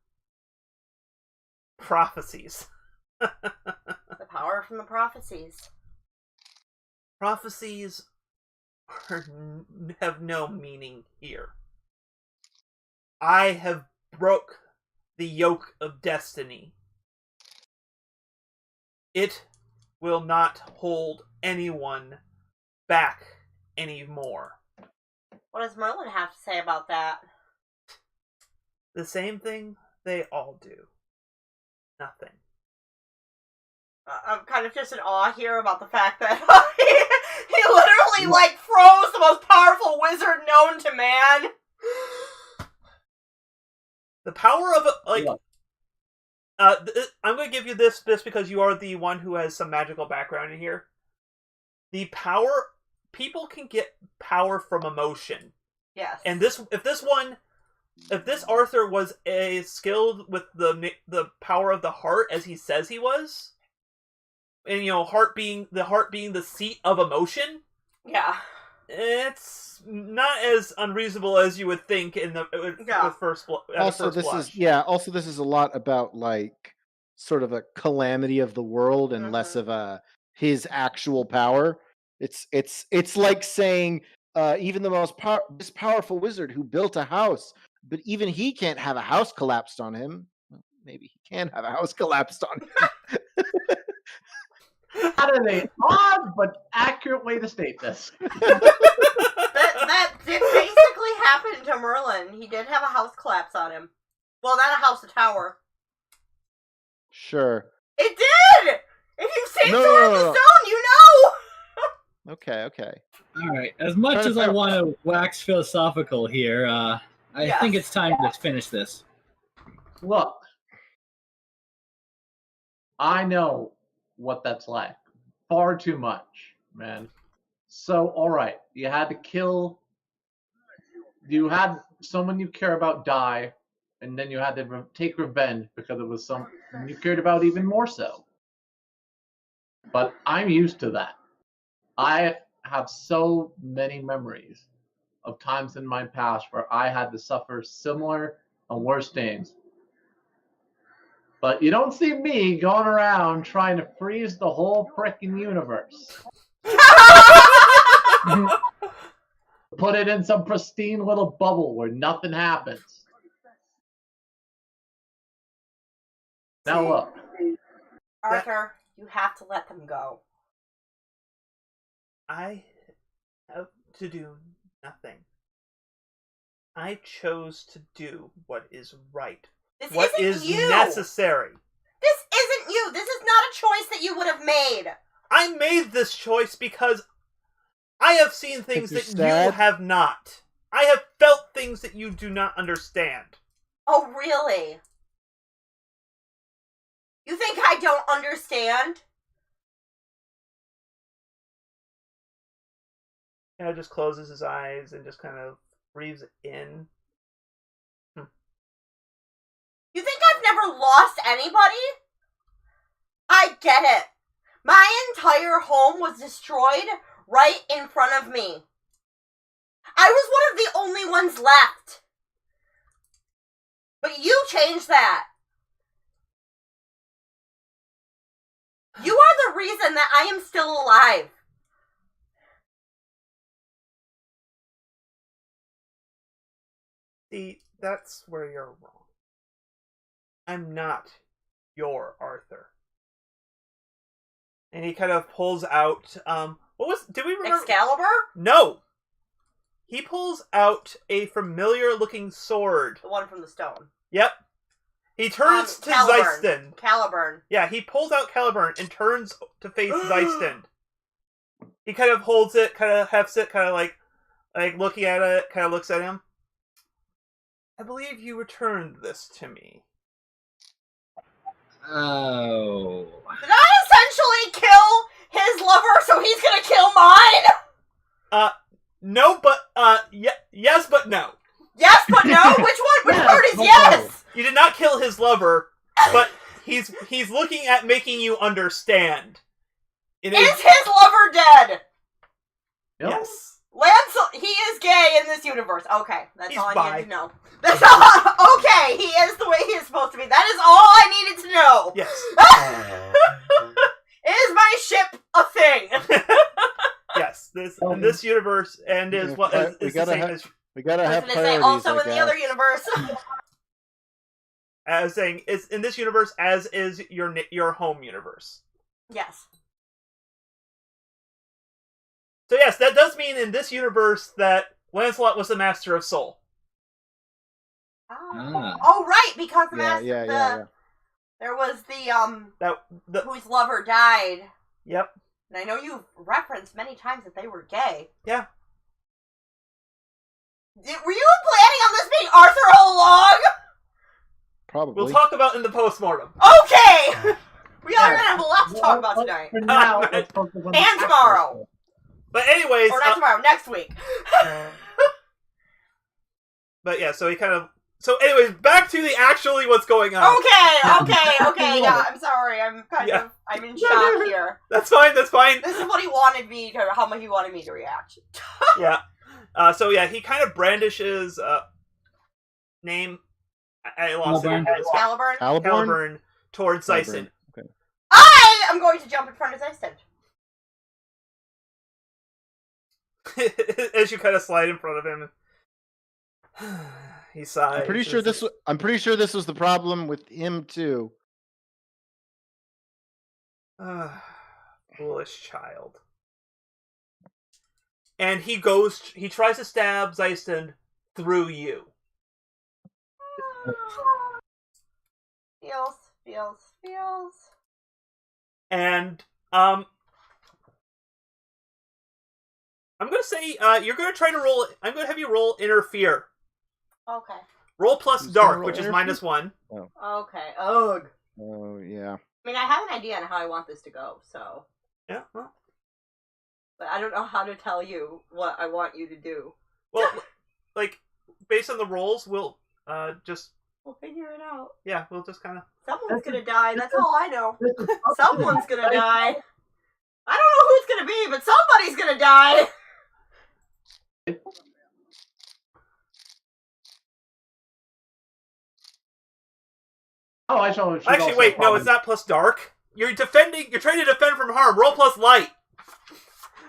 Prophecies. The power from the prophecies. Prophecies have no meaning here. I have broke the yoke of destiny. It will not hold anyone back anymore. What does Merlin have to say about that? The same thing they all do. Nothing. I'm kind of just in awe here about the fact that he literally, froze the most powerful wizard known to man. The power of I'm going to give you this because you are the one who has some magical background in here. The power, people can get power from emotion. Yes. And if this Arthur was skilled with the power of the heart as he says he was, and heart being the seat of emotion, yeah, it's not as unreasonable as you would think in the Also, this is a lot about sort of a calamity of the world and less of a his actual power. It's like saying even the most this powerful wizard who built a house, but even he can't have a house collapsed on him. Well, maybe he can have a house collapsed on him. That is an odd but accurate way to state this. That did basically happen to Merlin. He did have a house collapse on him. Well, not a house, a tower. Sure. It did! If you've seen Sword in the Stone, you know! Okay. All right. As much as I want to wax philosophical here, I think it's time to finish this. Look, I know what that's like. Far too much, man. So, all right, you had to kill. You had someone you care about die, and then you had to take revenge because it was someone you cared about even more so. But I'm used to that. I have so many memories of times in my past where I had to suffer similar and worse things. But you don't see me going around trying to freeze the whole frickin' universe. Put it in some pristine little bubble where nothing happens. Now look. Arthur, you have to let them go. I have to do nothing. I chose to do what is right. What is necessary. This isn't you. This is not a choice that you would have made. I made this choice because I have seen things that you have not. I have felt things that you do not understand. Oh, really? You think I don't understand? Kind of just closes his eyes and just kind of breathes in. You think I've never lost anybody? I get it. My entire home was destroyed right in front of me. I was one of the only ones left. But you changed that. You are the reason that I am still alive. See, that's where you're wrong. I'm not your Arthur. And he kind of pulls out, did we remember? Excalibur? No! He pulls out a familiar looking sword. The one from the stone. Yep. He turns to Caliburn. Zeiston. Caliburn. Yeah, he pulls out Caliburn and turns to face Zeiston. He kind of holds it, kind of hefts it, kind of like looking at it, kind of looks at him. I believe you returned this to me. Oh. Did I essentially kill his lover so he's gonna kill mine? No, but, yes, but no. Yes, but no? Which word is yes? You did not kill his lover, but he's looking at making you understand. Is his lover dead? Yes. He is gay in this universe. Okay, that's all I needed to know. That's all. Okay, he is the way he is supposed to be. That is all I needed to know. Yes. Is my ship a thing? Yes. In this universe, and is what is the same as. We gotta have priorities. Also in the other universe. As saying, it's in this universe as is your home universe. Yes. So yes, that does mean in this universe that Lancelot was the Master of Soul. Oh right, because the Master. There was whose lover died. Yep. And I know you've referenced many times that they were gay. Yeah. Were you planning on this being Arthur all along? Probably. We'll talk about in the postmortem. Okay! We are gonna have a lot to talk about tonight. For now, and tomorrow. But anyways... Or not tomorrow, next week. But yeah, so he kind of... So anyways, back to the actually what's going on. Okay, yeah, I'm sorry, I'm I'm in shock here. That's fine. This is what he wanted me to, how much he wanted me to react. Yeah. So yeah, he kind of brandishes, name, I lost it. Caliburn? Caliburn towards Zyson. Okay. I am going to jump in front of Zeiston. As you kind of slide in front of him. He sighs. I'm pretty sure this was the problem with him too. Foolish child. And he tries to stab Zeiston through you. Feels. And I'm gonna say you're gonna try to roll. I'm gonna have you roll interfere. Okay. Roll plus Who's dark, gonna which roll is -1. Okay. Ugh. Oh yeah. I mean, I have an idea on how I want this to go, so. Yeah. Well, But I don't know how to tell you what I want you to do. well, like based on the rolls, we'll just We'll figure it out. we'll just kind of. Someone's gonna die, that's all I know. This is Someone's gonna die. I don't know who it's gonna be, but somebody's gonna die! Oh, I saw. she's Actually, also wait, no, common. it's not plus dark. You're defending. You're trying to defend from harm. Roll plus light.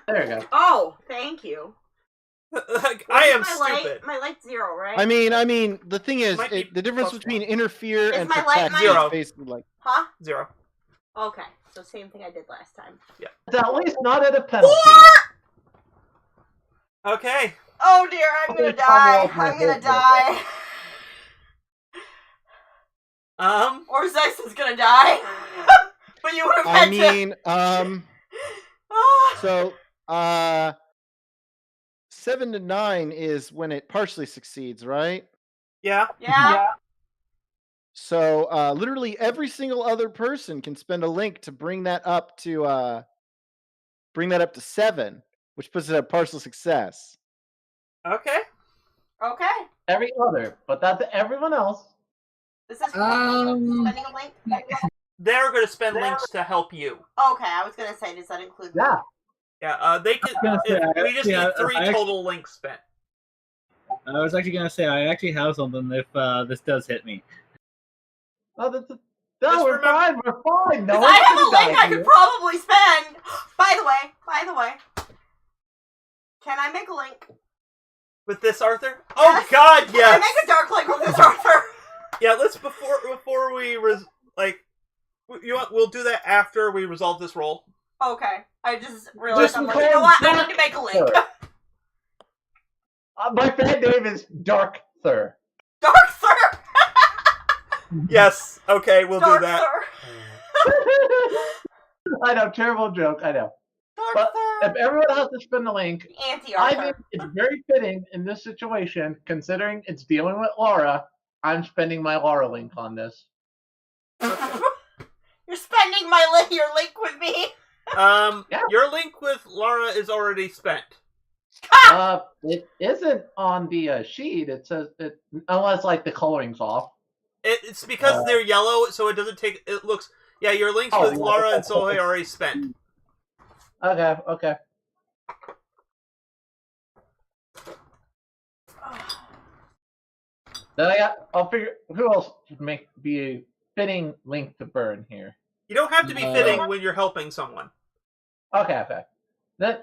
There you go. Oh, thank you. Like, I am my stupid. My light's 0, right? I mean, the thing is, Might be the difference plus between one. interfere Is and my light protect mine? is 0. basically like Huh? 0. Okay, so same thing I did last time. It's at least not at a penalty. Okay. Oh dear, I'm gonna Please tell me die. off my I'm gonna head, die. Or Zeisson's gonna die. But you would have I had mean, to. so 7 to 9 is when it partially succeeds, right? Yeah. Yeah. So literally every single other person can spend a link to bring that up to 7, which puts it at partial success. Okay. Okay. Every other, but that's everyone else. This is spending a link. They're going to spend links to help you. Okay, I was gonna say, does that include? Yeah. Yeah. They can. gonna say, We just need 3 total links spent. I was actually gonna say I actually have something if this does hit me. Oh, no, Just we're remember- fine. We're fine. No Because one's I have a gonna link die I could here. probably spend. By the way, can I make a link? With this, Arthur? Yes. Oh God, Can I yes. make a dark link with this, Arthur? Yeah. Let's before we we'll do that after we resolve this roll. Okay, I just realized Just I'm like, call you know what? I Dark need to make a link. Sir. My fan name is Dark Thur. Dark Sir. Yes. Okay, we'll Dark do that. Sir. I know, terrible joke. I know. Dark But Sir. if everyone has to spend a link, Anti I Arthur. think it's very fitting in this situation, considering it's dealing with Laura. I'm spending my Laura link on this. You're spending your link with me. Yeah. Your link with Laura is already spent. It isn't on the sheet. It says it unless like the coloring's off. It's because they're yellow, so it doesn't take. It looks. Yeah, your links with yeah. Laura and Sohei are already spent. Okay. Then I'll figure who else would be a fitting link to burn here. You don't have to be fitting when you're helping someone. Okay. Then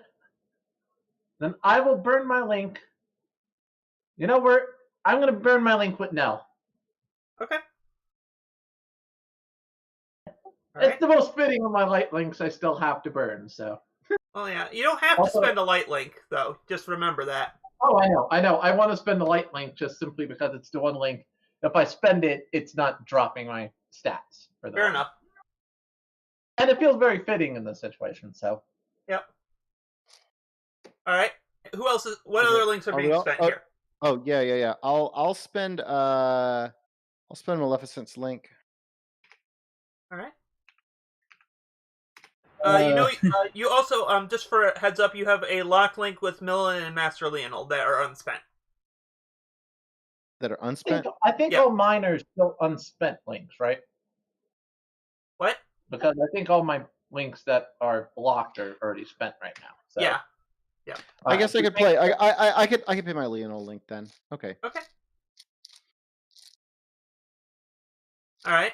I will burn my link. You know where I'm gonna burn my link with Nell. Okay. It's the most fitting of my light links I still have to burn, so. Well, yeah. You don't have to Also- spend a light link, though. Just remember that. Oh, I know. I want to spend the light link just simply because it's the one link. If I spend it, it's not dropping my stats. For the Fair link. enough. And it feels very fitting in this situation, so. Yep. All right. Who else is? What other links are Are we being all- spent oh. here? Oh yeah. I'll spend Maleficent's link. All right. You also just for a heads up, you have a lock link with Millen and Master Leonel that are unspent. That are unspent. I think Yeah. all mine are still unspent links, right? What? Because I think all my links that are blocked are already spent right now. So. Yeah. I guess I could play. I could pay my Leonel link then. Okay. Okay. All right.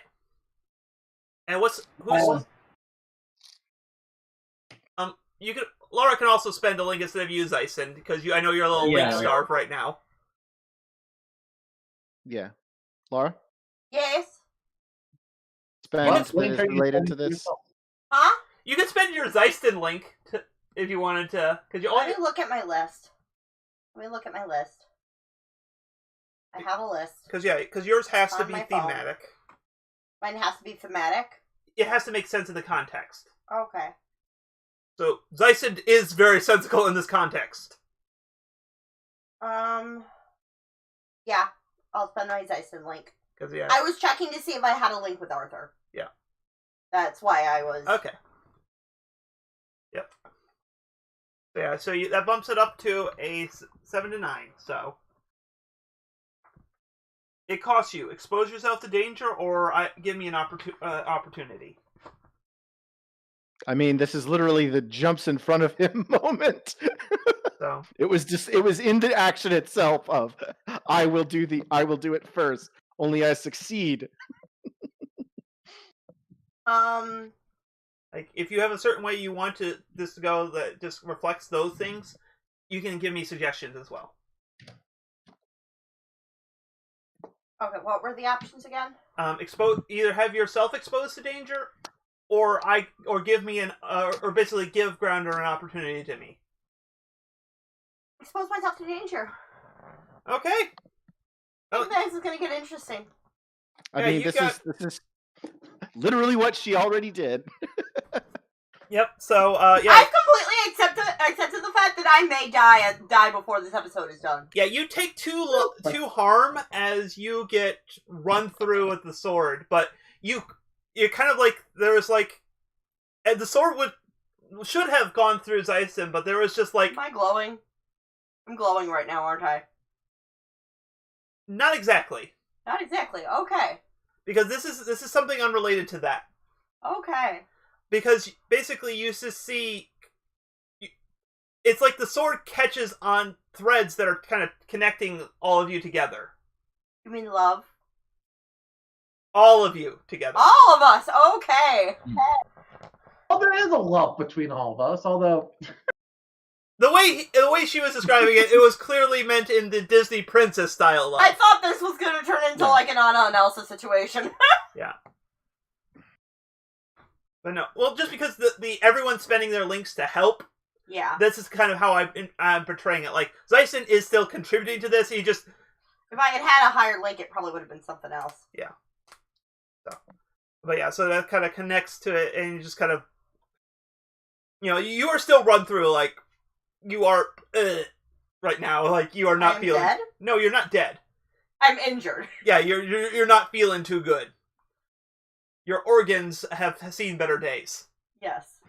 And who's you could Laura can also spend a link instead of you, Zyson, because I know you're a little link starved right now. Yeah. Laura? Yes. Spend related to this. Huh? You can spend your Zyston link if you wanted to, because you only Let me look at my list. I have a list. Because yours has to be thematic. Mine has to be thematic? It has to make sense in the context. Okay. So, Zyson is very sensical in this context. Yeah. I'll spend my Zyson link. Yeah. I was checking to see if I had a link with Arthur. Yeah. That's why I was... Okay. Yep. So that bumps it up to a 7 to 9, so... It costs you. Expose yourself to danger, or give me an opportunity. I mean, this is literally the jumps in front of him moment. So it was in the action itself of I will do it first. Only I succeed. Like if you have a certain way you want this to go that just reflects those things, you can give me suggestions as well. Okay, what were the options again? Either have yourself exposed to danger, or give me or basically give Grounder an opportunity to me. Expose myself to danger. Okay. This is gonna get interesting. I mean, this is literally what she already did. Yep. So, yeah. I've completely accepted the fact that I may die before this episode is done. Yeah, you take two harm as you get run through with the sword, but you're kind of like and the sword should have gone through Zyson, but there was just like. Am I glowing? I'm glowing right now, aren't I? Not exactly. Not exactly. Okay. Because this is something unrelated to that. Okay. Because basically you just see... It's like the sword catches on threads that are kind of connecting all of you together. You mean love? All of you together. All of us! Okay! Well, there is a love between all of us, although... The way she was describing it, it was clearly meant in the Disney princess style love. I thought this was going to turn into like an Anna and Elsa situation. Yeah. But no, well, just because the everyone's spending their links to help. Yeah. This is kind of how I'm portraying it. Like Zyson is still contributing to this. He just. If I had a higher link, it probably would have been something else. Yeah. But yeah, so that kind of connects to it, and you just kind of, you are still run through like. You are right now, like you are not feeling. Dead? No, you're not dead. I'm injured. Yeah, you're not feeling too good. Your organs have seen better days. Yes.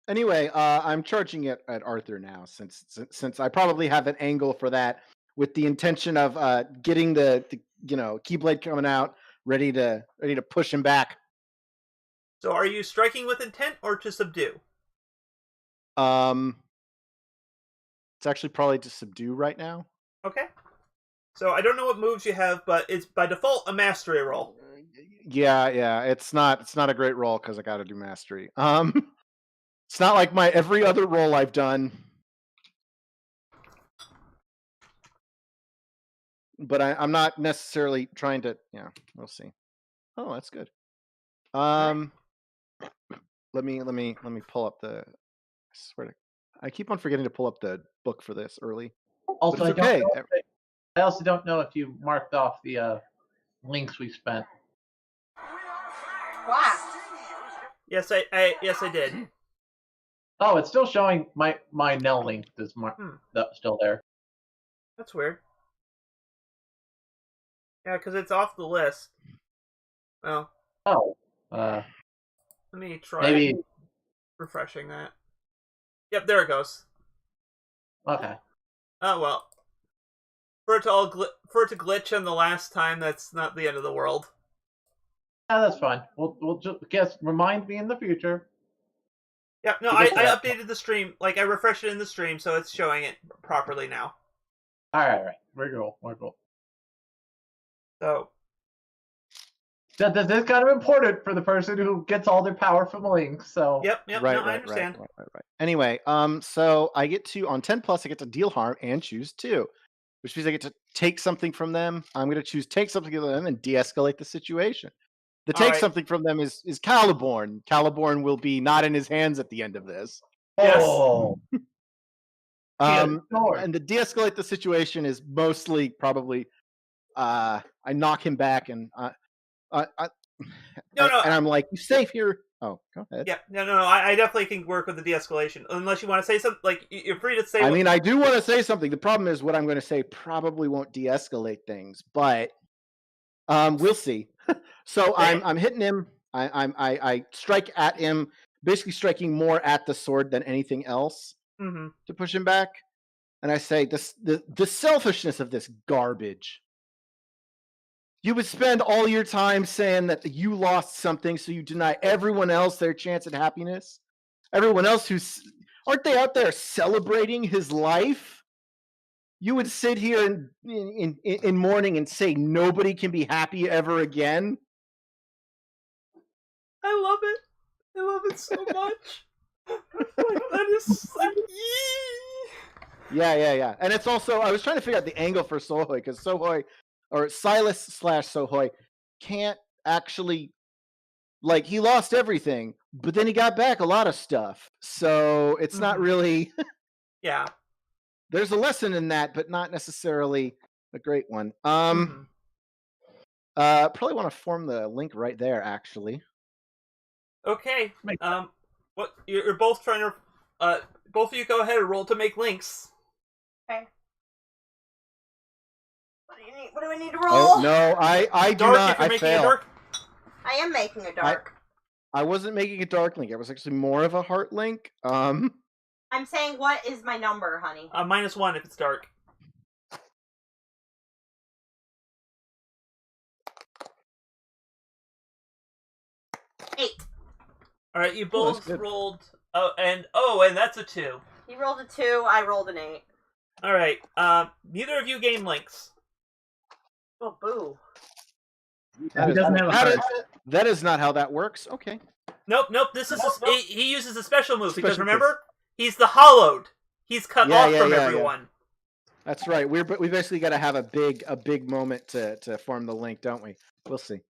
Anyway, I'm charging it at Arthur now, since I probably have an angle for that, with the intention of getting the Keyblade coming out, ready to push him back. So, are you striking with intent or to subdue? It's actually probably to subdue right now. Okay. So I don't know what moves you have, but it's by default a mastery roll. Yeah. It's not a great roll because I got to do mastery. It's not like my every other roll I've done. But I'm not necessarily trying to. Yeah, we'll see. Oh, that's good. Let me pull up the. I swear to. I keep on forgetting to pull up the book for this early. Also, it's okay. I also don't know if you marked off the links we spent. Wow. Yes, I did. Oh, it's still showing my Nell link is still there. That's weird. Yeah, because it's off the list. Oh. Oh. Let me try maybe refreshing that. Yep, there it goes. Okay. Oh well. For it to glitch on the last time, that's not the end of the world. Yeah, that's fine. We'll just remind me in the future. Yeah, no, I updated the stream. Like I refreshed it in the stream, so it's showing it properly now. All right. We're cool. So, This is kind of important for the person who gets all their power from links. So Yep. Right, No, I right, understand. right. Anyway, so I get to on 10 plus, I get to deal harm and choose 2, which means I get to take something from them. I'm going to choose take something from them and de-escalate the situation. The All take right. something from them is Caliborn. Caliborn will be not in his hands at the end of this. Yes. oh, Lord. And the de-escalate the situation is mostly probably I knock him back and No, and I'm like, you safe here. Oh, go ahead. Yeah, no. I definitely can work with the de-escalation. Unless you want to say something, like, you're free to say. I mean, I do want to say something. The problem is what I'm going to say probably won't de-escalate things, but we'll see. So I'm hitting him. I strike at him, basically striking more at the sword than anything else to push him back. And I say, the selfishness of this garbage. You would spend all your time saying that you lost something, so you deny everyone else their chance at happiness. Everyone else aren't they out there celebrating his life? You would sit here in mourning and say nobody can be happy ever again. I love it. I love it so much. Like, that is like, Yeah. And it's also, I was trying to figure out the angle for Sohoy, because Sohoy, or Silas/Sohoy, can't actually, like, he lost everything, but then he got back a lot of stuff. So it's not really. Yeah. There's a lesson in that, but not necessarily a great one. Probably want to form the link right there, actually. Okay. What you're both trying to? Both of you go ahead and roll to make links. Okay. What do I need to roll? Oh no, I do Dark, not. if you're I making fail. a dark. I am making a dark. I wasn't making a dark link. I was actually more of a heart link. I'm saying, what is my number, honey? -1 if it's dark. Eight. All right, you that's both good. rolled. And that's a 2. He rolled a 2. I rolled an 8. All right. Neither of you gain links. Oh, boo. He doesn't have a heart. That is not how that works. Okay. Nope. This is he uses a special move because Special remember, he's the hollowed. He's cut off from yeah. everyone. That's right. We basically got to have a big moment to form the link, don't we? We'll see.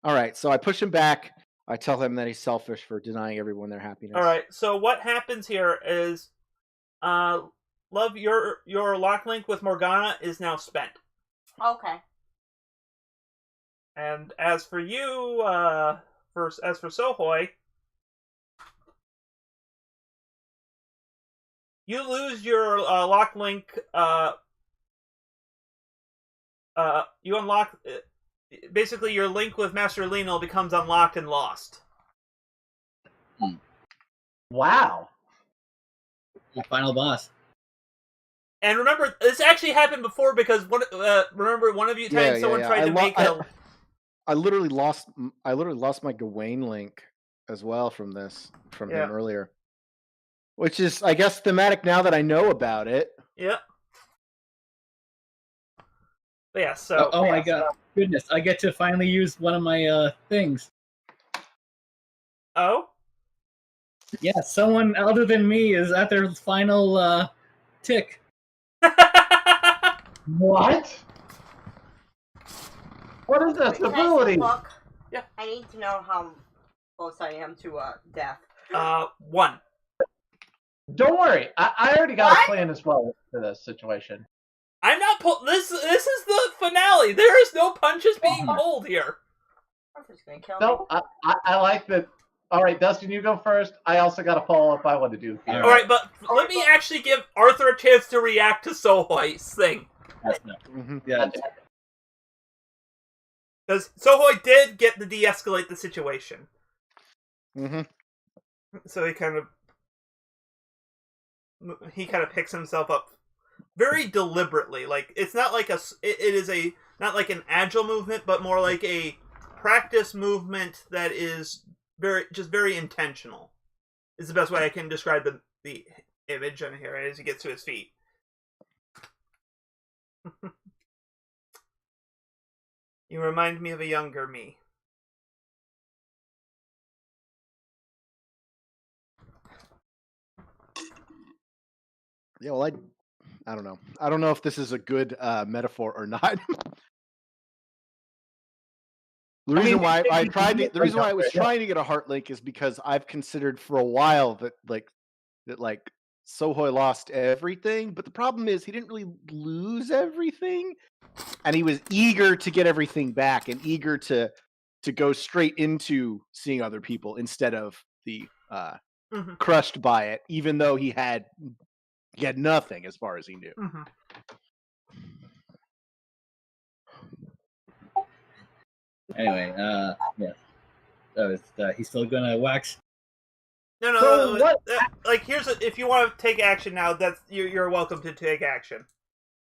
All right. So I push him back. I tell him that he's selfish for denying everyone their happiness. All right. So what happens here is, Love, your lock link with Morgana is now spent. Okay. And as for you, as for Sohoy, you lose your lock link. You unlock. Basically, your link with Master Lino becomes unlocked and lost. Wow. The final boss. And remember, this actually happened before because remember one of you times someone tried to make a. I literally lost my Gawain link as well from him earlier, which is, I guess, thematic now that I know about it. Yeah. But yeah. So. Oh my god! Goodness, I get to finally use one of my things. Oh. Yeah, someone other than me is at their final tick. What? What is this Can I ability? still look? Yeah. I need to know how close I am to death. 1. Don't worry, I already got What? a plan as well for this situation. I'm not this is the finale. There is no punches being pulled here. I'm just gonna kill me. No, I like that. All right, Dustin, you go first. I also got a follow-up I want to do here. All right, but let me actually give Arthur a chance to react to Sohoy's thing. Yeah. Because Sohoy did get to de-escalate the situation. So he kind of picks himself up very deliberately. Like, it's not like it is not like an agile movement, but more like a practice movement that is very intentional. Is the best way I can describe the image on here as he gets to his feet. You remind me of a younger me. Yeah, well, I don't know. I don't know if this is a good metaphor or not. The reason why the reason why I was trying to get a heart link is because I've considered for a while that Sohoy lost everything, but the problem is he didn't really lose everything, and he was eager to get everything back and eager to go straight into seeing other people instead of the crushed by it, even though he had nothing as far as he knew. Anyway, yeah. So he's still gonna wax. No. So what? Like, if you want to take action now, you're welcome to take action.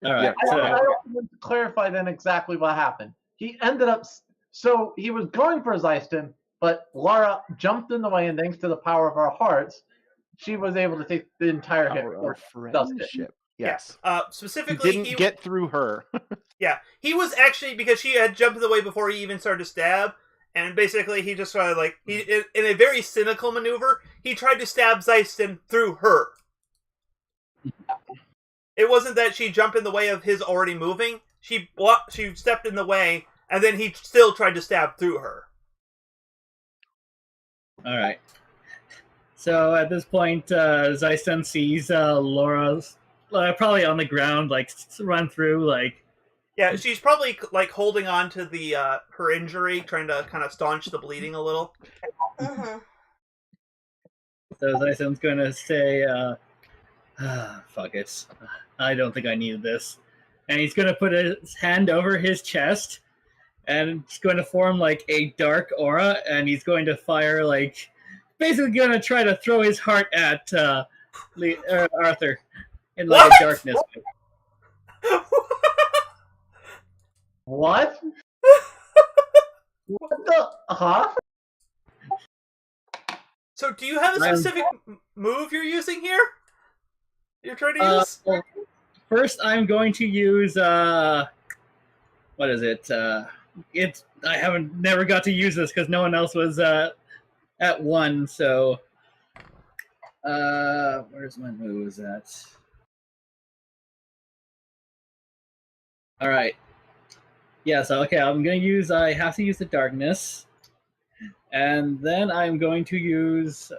All right. I want to clarify then exactly what happened. He ended up. So he was going for Zeiston, but Lara jumped in the way, and thanks to the power of our hearts, she was able to take the entire hit. Our friendship. Yes. Specifically, he didn't get through her. Yeah, he was actually, because she had jumped in the way before he even started to stab, and basically he just sort of in a very cynical maneuver, he tried to stab Zeiston through her. It wasn't that she jumped in the way of his already moving. She stepped in the way, and then he still tried to stab through her. All right. So at this point, Zeiston sees Laura's probably on the ground, run through, Yeah, she's probably holding on to the her injury, trying to kind of staunch the bleeding a little. Mm-hmm. So Zeiston's gonna say, fuck it. I don't think I need this. And he's gonna put his hand over his chest, and it's going to form a dark aura, and he's going to fire basically gonna try to throw his heart at Arthur in a darkness. What? What the? Huh? So, do you have a specific move you're using here? You're trying to use? Well, first, I'm going to use what is it? I haven't never got to use this because no one else was at one. So, where's my moves at? All right. Yeah. So okay, I'm gonna use. I have to use the darkness, and then I'm going to use.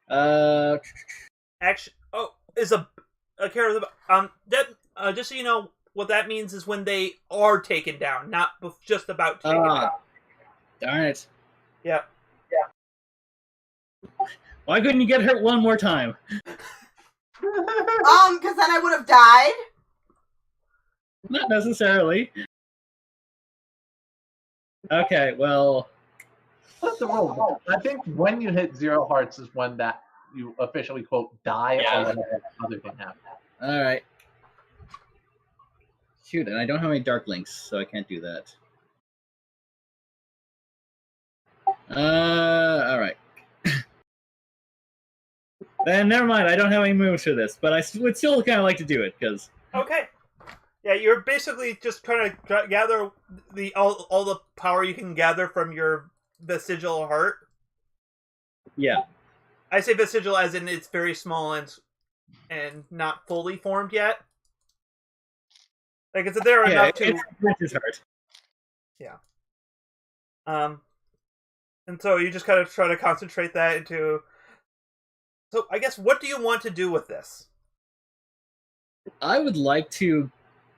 Action. Oh, is a character. That just so you know, what that means is when they are taken down, not just about taken down. Darn it. Yeah. Why couldn't you get hurt one more time? Because then I would have died. Not necessarily. Okay, well. What's the rule? I think when you hit 0 hearts is when that you officially quote die or whatever other thing happens. All right. Shoot, and I don't have any dark links, so I can't do that. All right. Then never mind. I don't have any moves for this, but I would still kind of like to do it because. Okay. Yeah, you're basically just trying to gather all the power you can gather from your vestigial heart. Yeah. I say vestigial as in it's very small and not fully formed yet. Is there enough to? It's his heart. Yeah. And so you just kind of try to concentrate that into. So I guess, what do you want to do with this? I would like to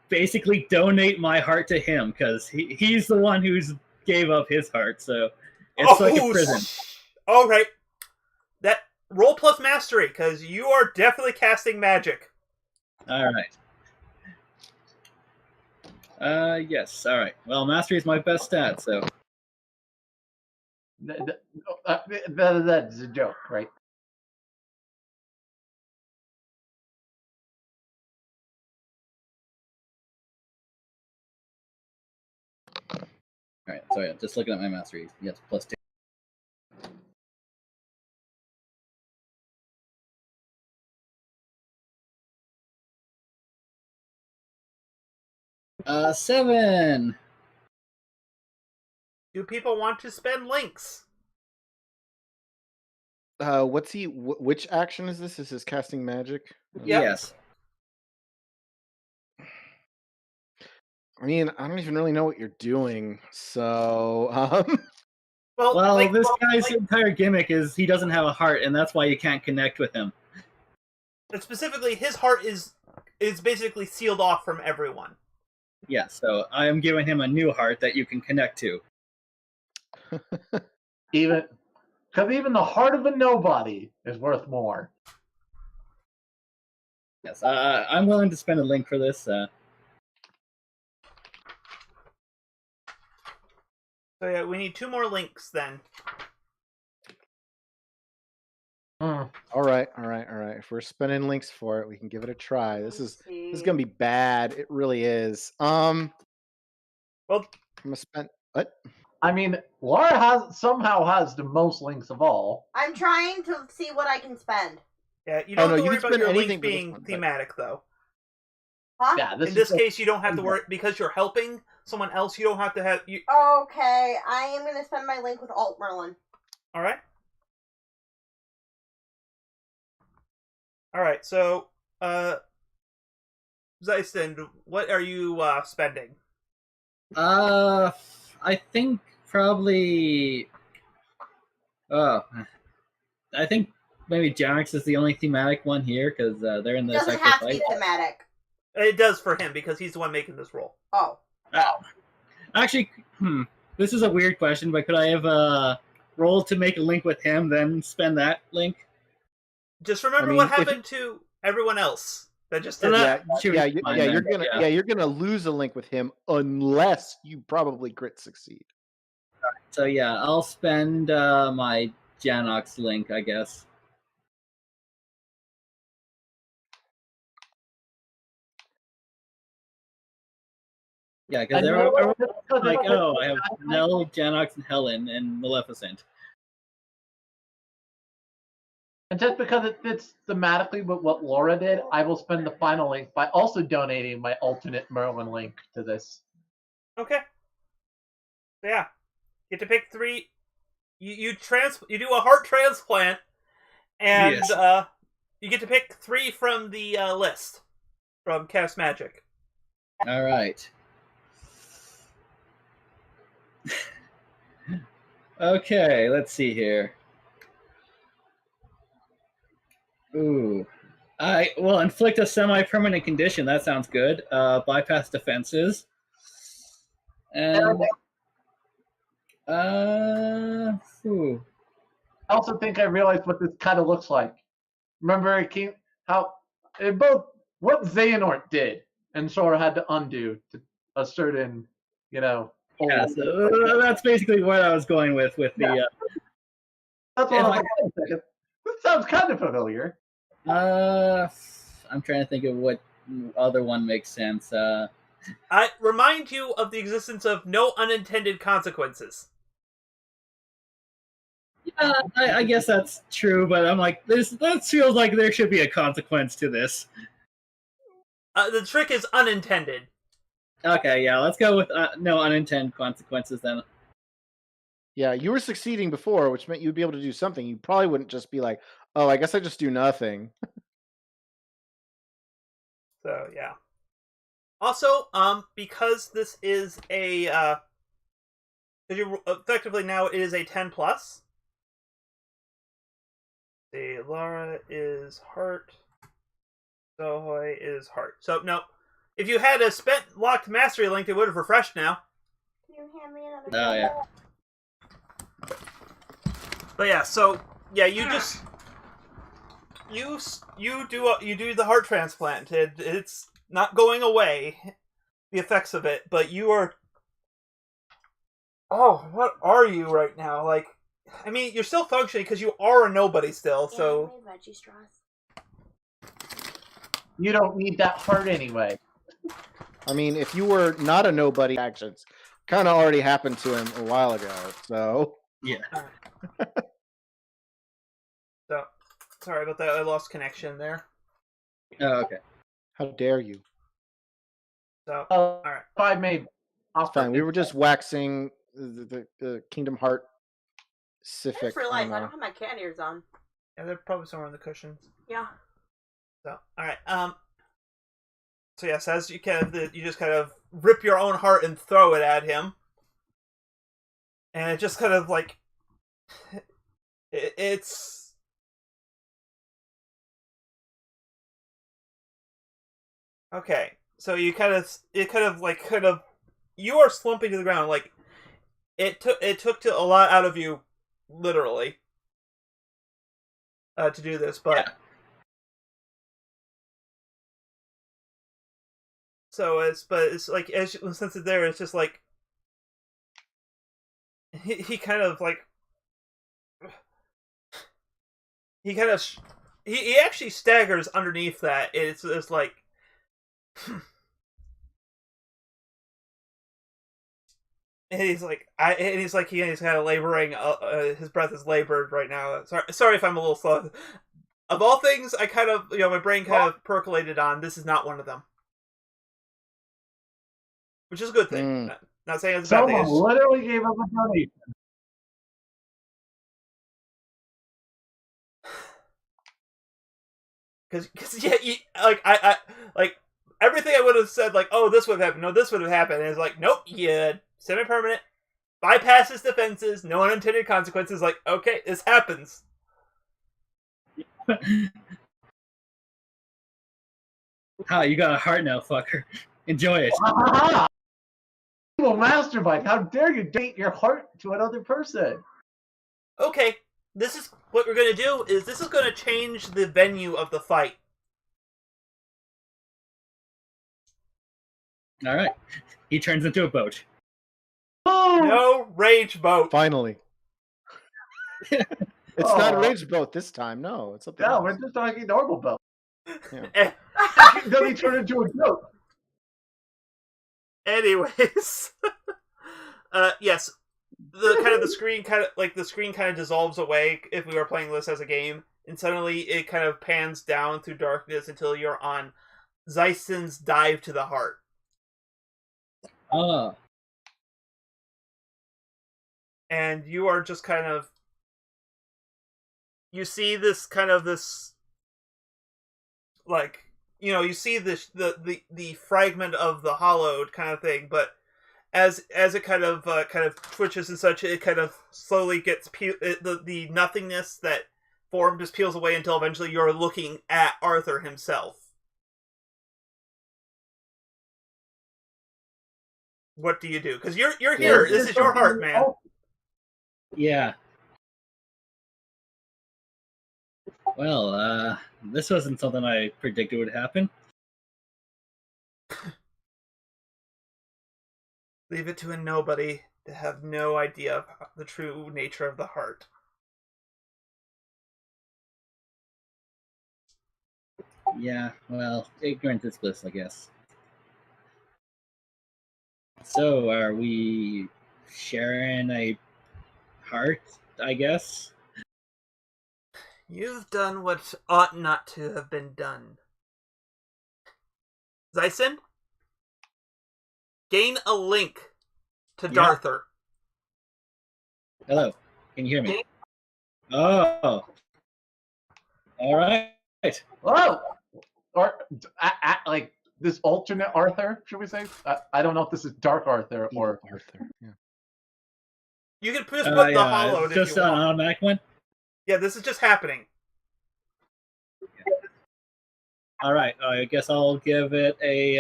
basically donate my heart to him because he's the one who's gave up his heart, so it's like a prison. All right, that roll plus mastery because you are definitely casting magic. All right. Yes. All right. Well, mastery is my best stat, so. That's a joke, right? All right, sorry, I'm just looking at my mastery. Yes, +2. $7. Do people want to spend links? What's he? Which action is this? Is his casting magic? Yep. Yes. I mean, I don't even really know what you're doing. So, Well, this guy's entire gimmick is he doesn't have a heart, and that's why you can't connect with him. and specifically, his heart is basically sealed off from everyone. Yeah, so I am giving him a new heart that you can connect to. Even the heart of a nobody is worth more. Yes, I'm willing to spend a link for this. So yeah, we need 2 more links then. Hmm. all right. If we're spending links for it, we can give it a try. This is gonna be bad. It really is. Well, I'm gonna spend what? I mean, Laura somehow has the most links of all. I'm trying to see what I can spend. yeah, you don't no, have to you worry can about spend your links anything for this being one, but- thematic, though. Huh? Yeah, In this case, you don't have to worry because you're helping someone else. You don't have to have you. Okay, I am going to spend my link with Alt Merlin. All right. All right. So, Zeiston, what are you spending? I think probably. Oh, I think maybe Jarix is the only thematic one here because they're in It the doesn't sexual have to fight. be thematic. It does for him because he's the one making this roll. Oh. Actually, this is a weird question, but could I have rolled to make a link with him, then spend that link? Just remember what happened to everyone else that just did that. You're gonna lose a link with him unless you probably crit succeed. So yeah, I'll spend my Janox link, I guess. Yeah, because everyone like, oh, I have Nell, Janox, and Helen, and Maleficent. And just because it fits thematically with what Laura did, I will spend the final link by also donating my alternate Merlin link to this. Okay. So yeah, you get to pick 3. You do a heart transplant, and Yes. You get to pick 3 from the list from Cast Magic. All right. Okay, let's see here. Ooh. I will inflict a semi-permanent condition. That sounds good. Bypass defenses. And ooh. I also think I realized what this kind of looks like. Remember what Xehanort did, and Sora had to undo to a certain, Yeah, so that's basically what I was going with the. That's what I was like. Wait a second. This sounds kind of familiar. I'm trying to think of what other one makes sense. I remind you of the existence of no unintended consequences. Yeah, I guess that's true, but I'm like, that feels like there should be a consequence to this. The trick is unintended. Okay, yeah, let's go with no unintended consequences then. Yeah, you were succeeding before, which meant you'd be able to do something. You probably wouldn't just be like, "Oh, I guess I just do nothing." So yeah. Also, because this is a effectively now it is a 10+. See, Laura is heart. Zoe is heart. So no, if you had a spent locked mastery link, it would have refreshed now. Can you hand me another? Oh yeah. But yeah, so yeah, you just you do the heart transplant. It's not going away, the effects of it, but you are. Oh, what are you right now? Like, I mean, you're still functioning because you are a nobody still. So Yeah, I made veggie straws. You don't need that heart anyway. I mean, if you were not a nobody, actions kind of already happened to him a while ago. So yeah. So sorry about that. I lost connection there. Oh, okay. How dare you? So all right. If I may, It's fine. We were just waxing the Kingdom Heart specific. I just realized I don't have my cat ears on. Yeah, they're probably somewhere in the cushions. Yeah. So, all right. So yes, as you you just kind of rip your own heart and throw it at him, and it just kind of like it's. Okay, so you kind of you are slumping to the ground. Like it took a lot out of you, literally, to do this. But Yeah. so it's like since it's there, it's just like he kind of like he actually staggers underneath that. It's like. And he's kind of laboring. His breath is labored right now. Sorry if I'm a little slow. Of all things, I kind of, my brain kind of percolated on. This is not one of them, which is a good thing. Not saying it's a bad thing. Someone literally gave up a donation. Because yeah, I like everything I would have said, like, oh, this would have happened. No, this would have happened. And it's like, nope, yeah, semi-permanent, bypasses defenses, no unintended consequences. Like, okay, this happens. Ha, you got a heart now, fucker. Enjoy it. Evil masturbate! How dare you date your heart to another person? Okay, this is what we're gonna do. This is gonna change the venue of the fight. All right. He turns into a boat. Oh! No rage boat. Finally. It's not a rage boat this time. No, it's something else. we're just talking normal boat. Yeah. Then he turned into a goat. Anyways, yes, the screen kind of dissolves away if we were playing this as a game, and suddenly it kind of pans down through darkness until you're on Zeissen's dive to the heart. Oh. And you are just kind of, you see this like, you see this the fragment of the hollowed kind of thing, but as it kind of twitches and such, it kind of slowly gets the nothingness that form just peels away until eventually you're looking at Arthur himself. What do you do? Because you're here. This is your heart, man. Yeah. Well, this wasn't something I predicted would happen. Leave it to a nobody to have no idea of the true nature of the heart. Yeah, well, ignorance is bliss, I guess. So, are we sharing a heart, I guess? You've done what ought not to have been done. Zeisen, gain a link to Darther. Hello, can you hear me? Oh. Alright. Whoa! Or, like, this alternate Arthur, should we say? I don't know if this is Dark Arthur or... Arthur, yeah. You can just put the hollowed if just you an want. automatic one? Yeah, this is just happening. Alright, I guess I'll give it a,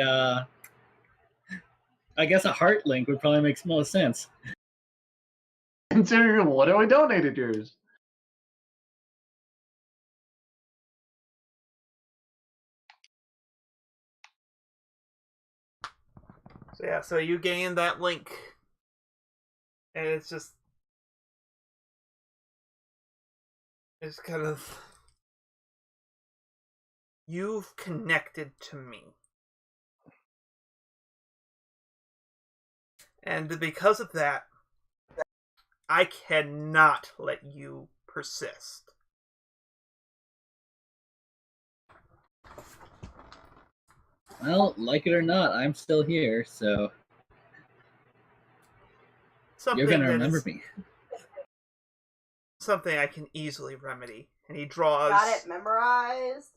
I guess a heart link would probably make most sense. Considering what are we donated yours? So yeah, so you gain that link. And it's kind of... You've connected to me. And because of that, I cannot let you persist. Well, like it or not, I'm still here, so Something you're gonna that remember is- me. Something I can easily remedy. And he draws. Got it memorized.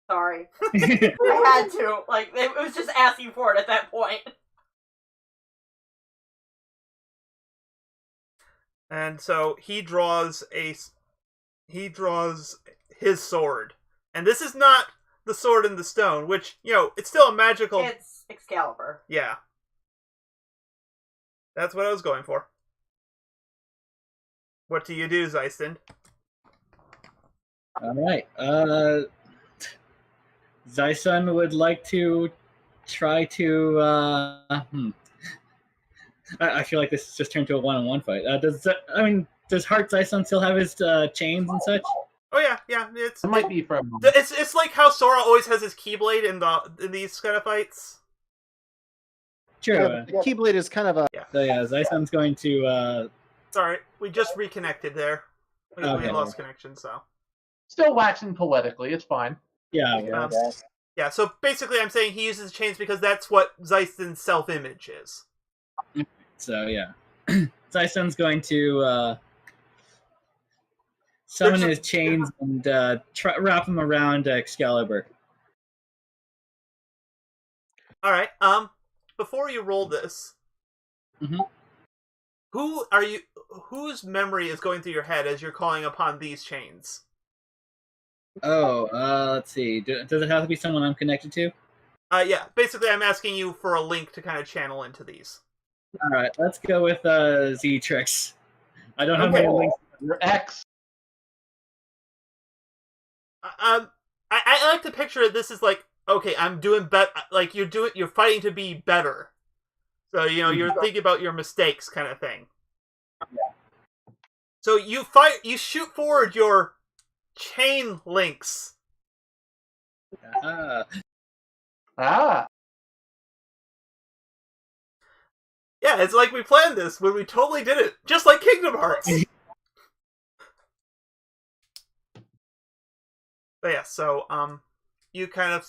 Sorry. I had to. Like, it was just asking for it at that point. And so he draws his sword. And this is not the sword in the stone, which, it's still a magical... It's Excalibur. Yeah. That's what I was going for. What do you do, Zeiston? Alright, Zyson would like to try to, I feel like this just turned to a one-on-one fight. Does Heart Zyson still have his chains and such? Oh yeah. It might be for a moment. It's like how Sora always has his Keyblade in these kind of fights. True. Yeah, the Keyblade is kind of a... So yeah, Zyson's going to... Sorry, we just reconnected there. We lost connection, so... Still waxing poetically, it's fine. Yeah. Yeah, so basically I'm saying he uses chains because that's what Zyston's self-image is. So yeah. Zyson's going to summon his chains and wrap them around Excalibur. Alright, before you roll this, whose memory is going through your head as you're calling upon these chains? Oh, let's see. Does it have to be someone I'm connected to? Yeah, basically I'm asking you for a link to kind of channel into these. Alright, let's go with Z-Trix. I don't have many links. Your ex. I like to picture this as like, okay, I'm doing better. Like you're fighting to be better. So you're thinking about your mistakes, kind of thing. Yeah. So you shoot forward your chain links. Ah. Yeah, it's like we planned this when we totally did it, just like Kingdom Hearts. But yeah, so you kind of...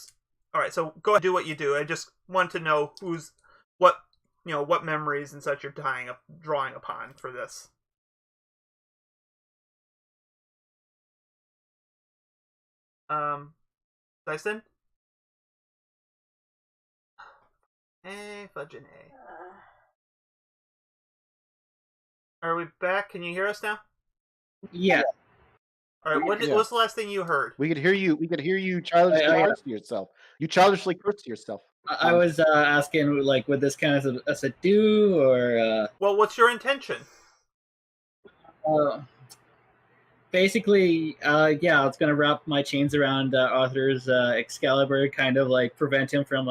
Alright, so go ahead and do what you do. I just want to know what memories and such you're drawing upon for this. Dyson? Fudging A. Are we back? Can you hear us now? Yeah. All right. What's the last thing you heard? We could hear you. We could hear you childishly curse to yourself. You childishly curse to yourself. I was asking, like, would this count as a do or? Well, what's your intention? Basically, yeah, I was gonna wrap my chains around Arthur's Excalibur, kind of like prevent him from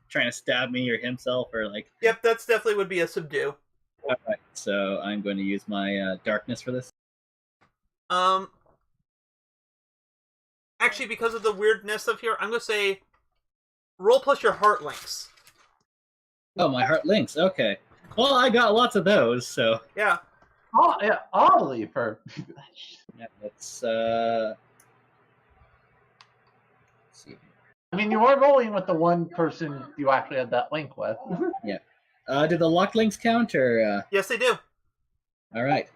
trying to stab me or himself or like. Yep, that's definitely would be a subdue. Alright, so I'm going to use my darkness for this. Actually, because of the weirdness of here, I'm gonna say roll plus your heart links. Oh, my heart links. Okay. Well, I got lots of those, so. Yeah. Oh, yeah, oddly for. Yeah, let's see. I mean, you were rolling with the one person you actually had that link with. Yeah. Do the locked links count, or? Yes, they do. All right.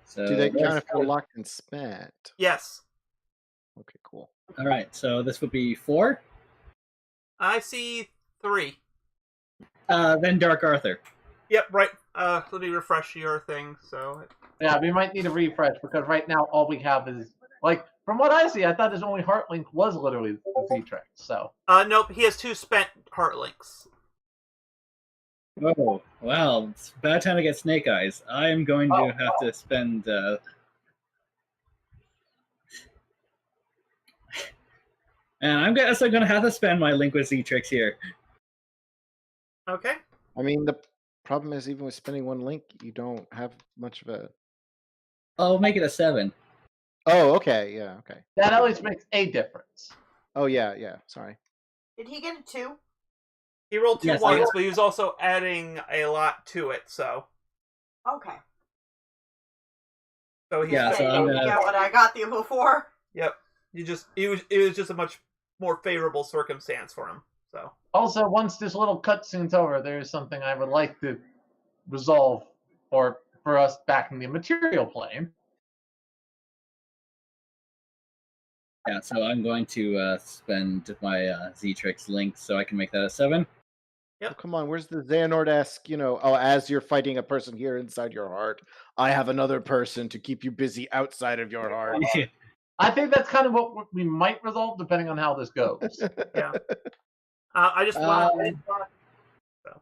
So Do they count if they're locked and spent? Yes. Okay, cool. All right. So this would be 4. I see 3. Then Dark Arthur. Yep. Right. Let me refresh your thing. So. Yeah, we might need a refresh because right now all we have is from what I see, I thought his only heart link was literally the Z-Trix. So. Nope. He has 2 spent heart links. Oh, well, it's a bad time to get Snake Eyes. I'm going to have to spend... And I'm also going to have to spend my link with Z-Trix here. Okay. I mean, the problem is even with spending one link, you don't have much of a... I'll make it a 7. Oh, okay. Yeah, okay. That at least makes a difference. Oh, yeah. Sorry. Did he get a 2? He rolled 2 Yes, ones, but he was also adding a lot to it, so. Okay. So he's Yeah, so I'm You gonna... got what I got you before? Yep. It was just a much more favorable circumstance for him. So. Also, once this little cutscene's over, there's something I would like to resolve for us back in the material plane. Yeah, so I'm going to spend my Z-Trix link so I can make that a 7. Oh, come on, where's the Xehanort-esque, as you're fighting a person here inside your heart, I have another person to keep you busy outside of your heart. I think that's kind of what we might resolve depending on how this goes. Yeah. I just want Um, so.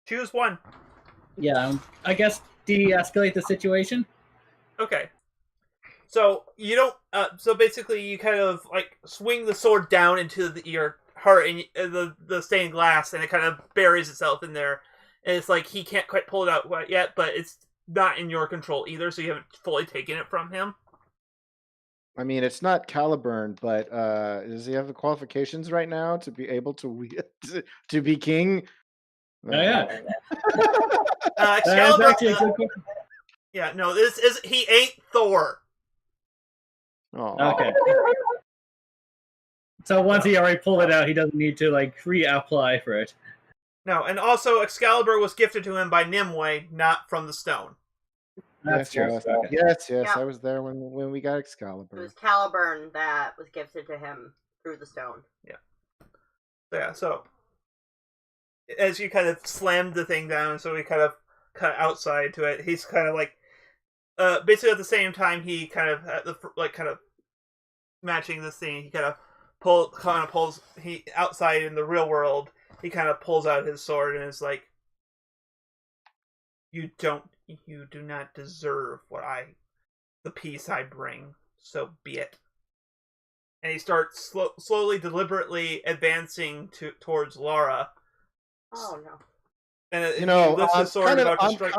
Choose one. Yeah, I guess de-escalate the situation. Okay. So you don't. So basically, you kind of like swing the sword down into your heart and the stained glass, and it kind of buries itself in there. And it's like he can't quite pull it out quite yet, but it's not in your control either, so you haven't fully taken it from him. I mean, it's not Caliburn, but does he have the qualifications right now to be able to be king? Oh, yeah. That's Excalibur. actually a good question. Yeah, no, this is he ain't Thor. Oh. Okay. So once he already pulled it out, he doesn't need to like reapply for it. No, and also Excalibur was gifted to him by Nimue, not from the stone. That's Yes, true. yes, Yeah. I was there when we got It Excalibur. was Caliburn that was gifted to him through the stone. Yeah, so as you kind of slammed the thing down, so he kind of cut outside to it. He's kind of like, basically at the same time he kind of kind of matching this thing. He kind of pulls he outside in the real world. He kind of pulls out his sword and is like, you do not deserve the peace I bring. So be it. And he starts slowly, deliberately advancing towards Lara. Oh no. And You know, he lifts his sword about to strike.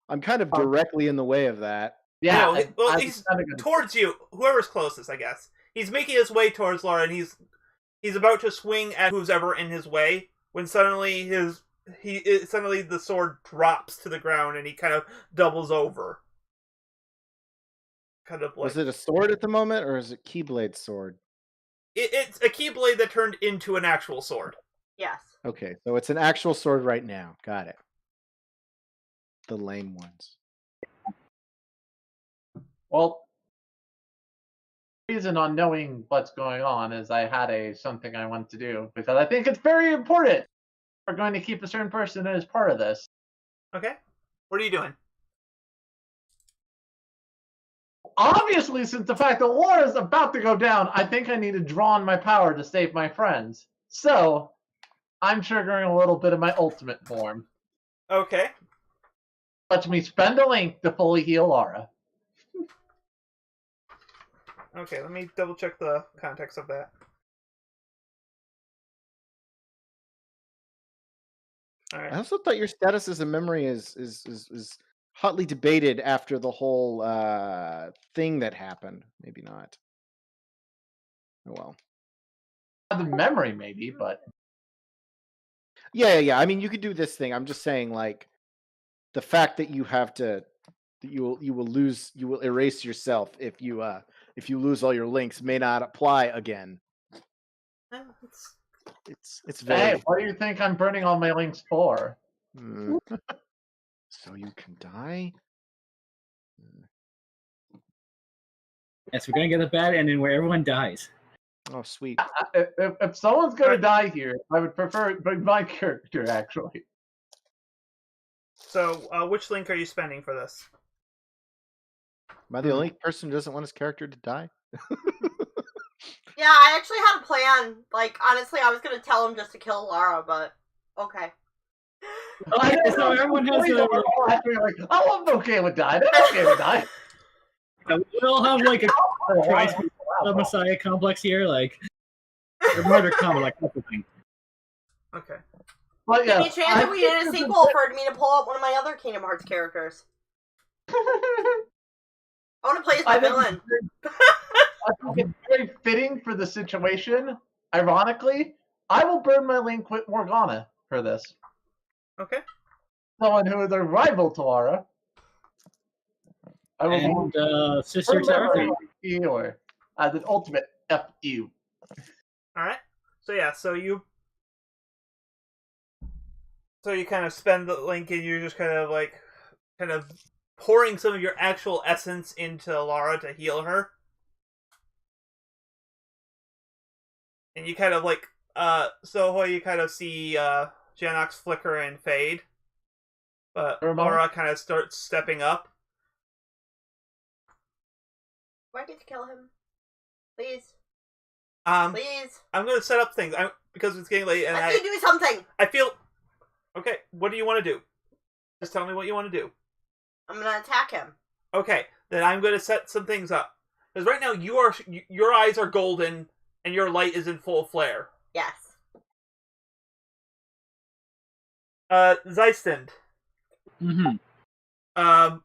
I'm kind of directly in the way of that. Yeah, No, well, he's towards you. Whoever's closest, I guess. He's making his way towards Lara, and he's about to swing at who's ever in his way. When suddenly suddenly the sword drops to the ground, and he kind of doubles over. Kind of like, Was it a sword at the moment, or is it Keyblade sword? It's a Keyblade that turned into an actual sword. Yes. Okay, so it's an actual sword right now. Got it. The lame ones. Well, the reason on knowing what's going on is I had something I want to do because I think it's very important. We're going to keep a certain person as part of this. Okay, what are you doing? Obviously, since the fact that war is about to go down, I think I need to draw on my power to save my friends. So, I'm triggering a little bit of my ultimate form. Okay. Let me spend a link to fully heal Lara. Okay, let me double check the context of that. All right. I also thought your status as a memory is hotly debated after the whole thing that happened. Maybe not. Oh well. The memory, maybe, but Yeah. I mean, you could do this thing. I'm just saying, like, the fact that you have to, that you will erase yourself if you lose all your links may not apply again. It's very. hey, what do you think I'm burning all my links for? So you can die. Yes, we're gonna get a bad ending where everyone dies. Oh, sweet. If someone's going to die here, I would prefer it be my character, actually. So, which link are you spending for this? Am I the only person who doesn't want his character to die? Yeah, I actually had a plan. Like, honestly, I was gonna tell him just to kill Lara, but okay. Okay, so everyone has I'm okay with dying. I'm okay with dying. we all have like a Christ Messiah complex here, like or murder combo, like that thing. Okay. But yeah, Give me a chance if we did a sequel for me to pull up one of my other Kingdom Hearts characters. I want to play as my villain. I think it's very fitting for the situation. Ironically, I will burn my link with Morgana for this. Okay. Someone who is a rival to Lara. I will And Sister Tara. healer as an ultimate FU. Alright. So yeah, so you kind of spend the link and you're just kind of pouring some of your actual essence into Lara to heal her. And you kind of like Sohoy, you kind of see Janox flicker and fade. But Laura kind of starts stepping up. Do I get to kill him? Please. Please. I'm going to set up things because it's getting late. And Let me do something. I feel... Okay, what do you want to do? Just tell me what you want to do. I'm going to attack him. Okay, then I'm going to set some things up. Because right now your eyes are golden and your light is in full flare. Yes. Zeistund. Mm-hmm.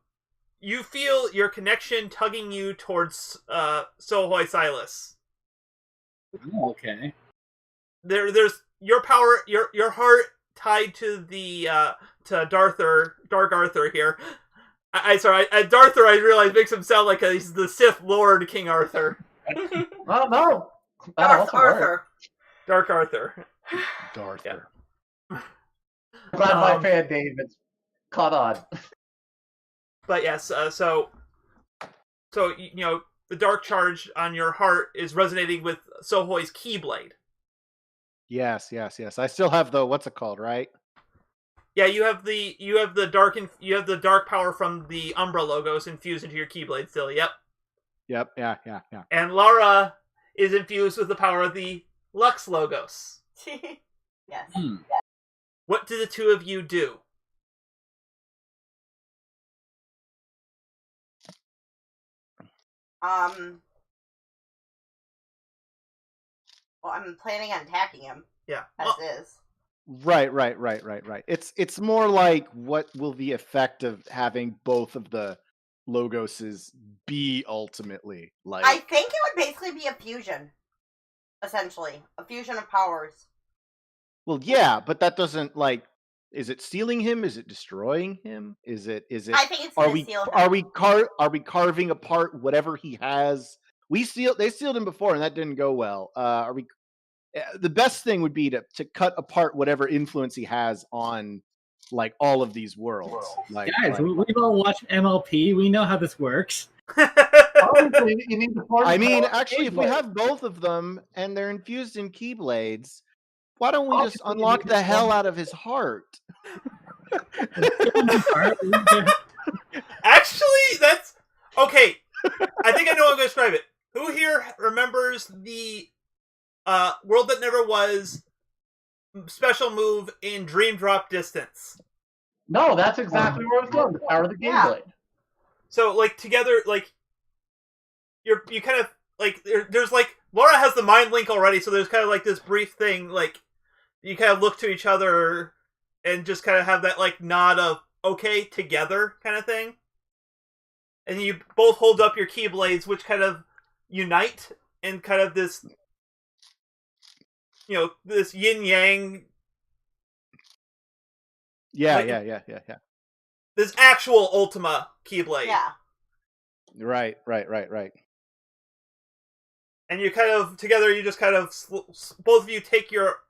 You feel your connection tugging you towards Sohoy Silas. Oh, okay. There's your power, your heart tied to the to Dark Arthur here. Sorry, Darthur, I realize makes him sound like he's the Sith Lord King Arthur. Oh no, Darth Arthur. Dark Arthur. Darthur. Yeah. Glad my fan David's caught on. But yes, so you know the dark charge on your heart is resonating with Sohoy's Keyblade. Yes. I still have the what's it called, right? Yeah, you have the dark power from the Umbra logos infused into your Keyblade still. Yep. Yeah. And Lara is infused with the power of the Lux logos. Yes. What do the two of you do? Well, I'm planning on attacking him. Yeah. As is. Right. It's more like what will the effect of having both of the logoses be ultimately? Like I think it would basically be a fusion. Essentially. A fusion of powers. Well, yeah, but that doesn't like is it stealing him? Is it destroying him? Is it I think it's gonna steal him. Are we carving apart whatever he has? They sealed him before and that didn't go well. The best thing would be to cut apart whatever influence he has on like all of these worlds. Like, guys, we've all watched MLP. We know how this works. Obviously, you need to I mean, actually, if we have both of them and they're infused in Keyblades, why don't we just unlock the hell out of his heart? Actually, that's okay. I think I know how I'm going to describe it. Who here remembers the World That Never Was special move in Dream Drop Distance? No, that's exactly where I was going. The power of the Game Blade. So, like, together, like, you kind of, like, there's, like, Laura has the mind link already, so there's kind of, like, this brief thing, like, you kind of look to each other and just kind of have that, like, nod of, okay, together kind of thing. And you both hold up your Keyblades, which kind of unite in kind of this, you know, this yin-yang. Yeah, like, yeah. This actual Ultima Keyblade. Yeah. Right. And you kind of, together, you just kind of, both of you take your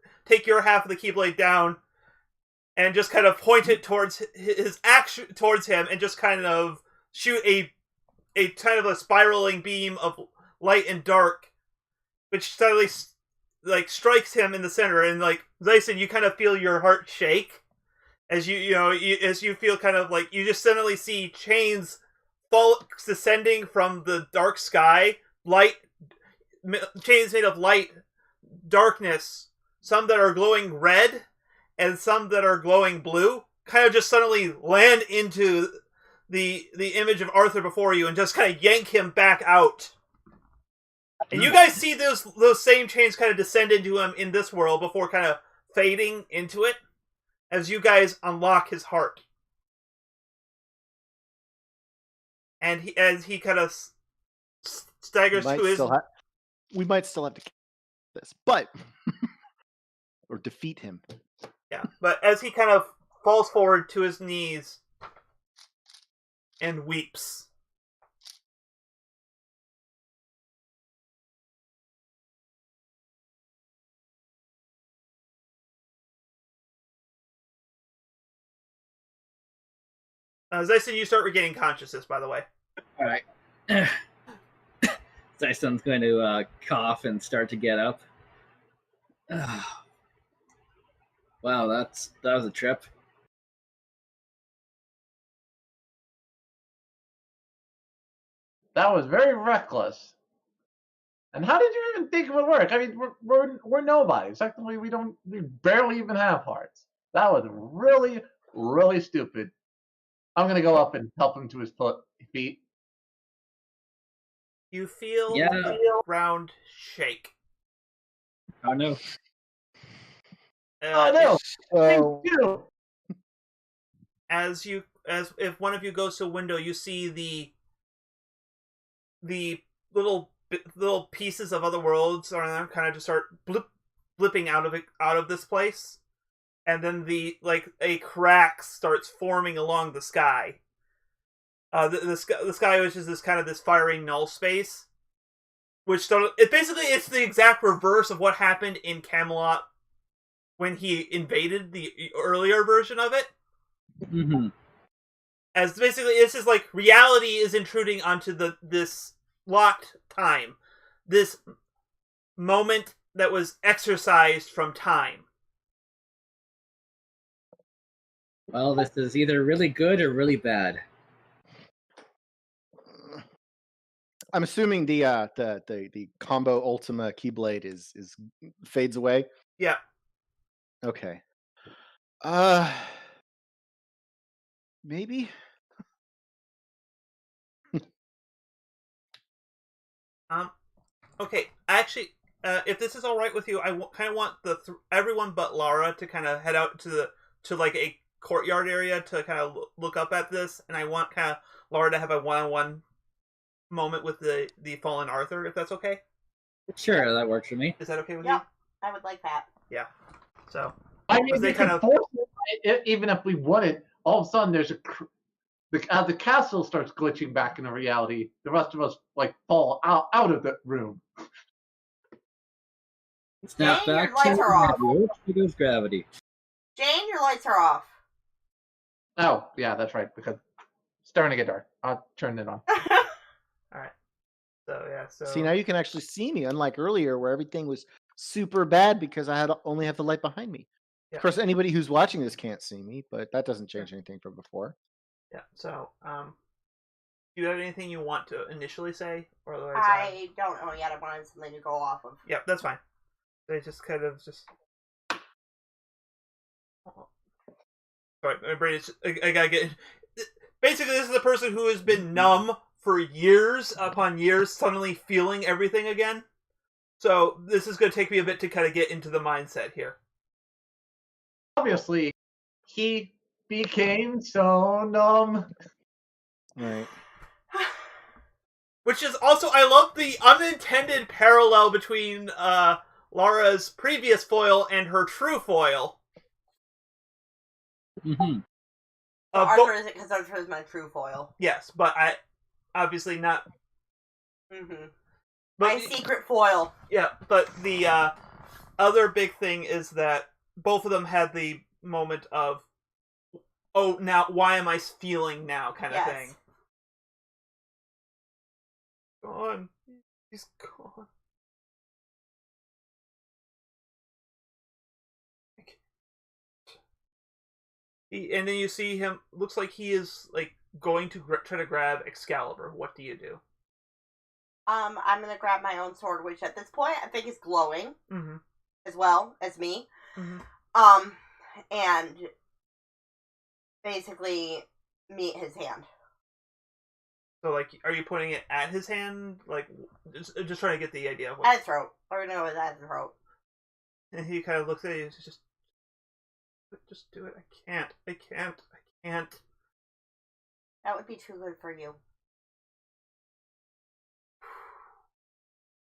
half of the Keyblade down and just kind of point it towards towards him and just kind of shoot a kind of a spiraling beam of light and dark, which suddenly, like, strikes him in the center. And, like, Zyson, you kind of feel your heart shake as as you feel kind of like you just suddenly see chains descending from the dark sky, chains made of light, darkness, some that are glowing red and some that are glowing blue, kind of just suddenly land into the image of Arthur before you and just kind of yank him back out. And you guys see those same chains kind of descend into him in this world before kind of fading into it as you guys unlock his heart. And as he kind of staggers to his... We might still have to kill this, but... or defeat him. Yeah, but as he kind of falls forward to his knees and weeps. Zyson, you start regaining consciousness, by the way. All right. Zyson's going to cough and start to get up. Wow, that was a trip. That was very reckless. And how did you even think it would work? I mean, we're nobodies. Technically, we barely even have hearts. That was really, really stupid. I'm gonna go up and help him to his feet. You feel Yeah. the ground shake. Oh no. Oh no! Thank So you. As if one of you goes to a window, you see the little pieces of other worlds are there, kind of just start blipping out of this place, and then a crack starts forming along the sky. The sky, which is this fiery null space, which it's the exact reverse of what happened in Camelot when he invaded the earlier version of it. Mm-hmm. As basically, it's just like reality is intruding onto this locked time, this moment that was exercised from time. Well, this is either really good or really bad. I'm assuming the combo Ultima Keyblade is fades away. Yeah. Okay. Maybe. Okay. Actually, if this is all right with you, I kind of want everyone but Lara to kind of head out to like a courtyard area to kind of look up at this, and I want kind of Lara to have a one-on-one moment with the fallen Arthur, if that's okay. Sure, that works for me. Is that okay with Yep. you? I would like that. Yeah. So I mean, they we kind could of force it, even if we wouldn't. All of a sudden, there's as the castle starts glitching back into reality, the rest of us like fall out of the room. Snap Jane, your back lights to are off. reality. There goes gravity. Jane, your lights are off. Oh, yeah, that's right, because it's starting to get dark. I'll turn it on. all right. So yeah. So See, now you can actually see me, unlike earlier where everything was super bad because I only have the light behind me. Yeah. Of course, anybody who's watching this can't see me, but that doesn't change anything from before. Yeah. So do you have anything you want to initially say, or otherwise? I don't know yet. I wanted something to go off of. Yeah, that's fine. They just kind of just. Sorry, my brain is. I gotta get. Basically, this is a person who has been numb for years upon years, suddenly feeling everything again. So this is going to take me a bit to kind of get into the mindset here. Obviously, he became so numb. Right. Which is also, I love the unintended parallel between Lara's previous foil and her true foil. Mm-hmm. Arthur is it because Arthur is my true foil. Yes, but I obviously not. Mm-hmm. But My secret foil. Yeah, but the other big thing is that both of them had the moment of, oh, now why am I feeling now kind of thing. Gone. He's gone. And then you see him. Looks like he is like going to try to grab Excalibur. What do you do? I'm gonna grab my own sword, which at this point I think is glowing Mm-hmm. as well as me. Mm-hmm. And basically meet his hand. So, like, are you putting it at his hand? Like, just trying to get the idea of what... At his throat. We're gonna go with at his throat. And he kind of looks at you. Just do it. I can't. That would be too good for you.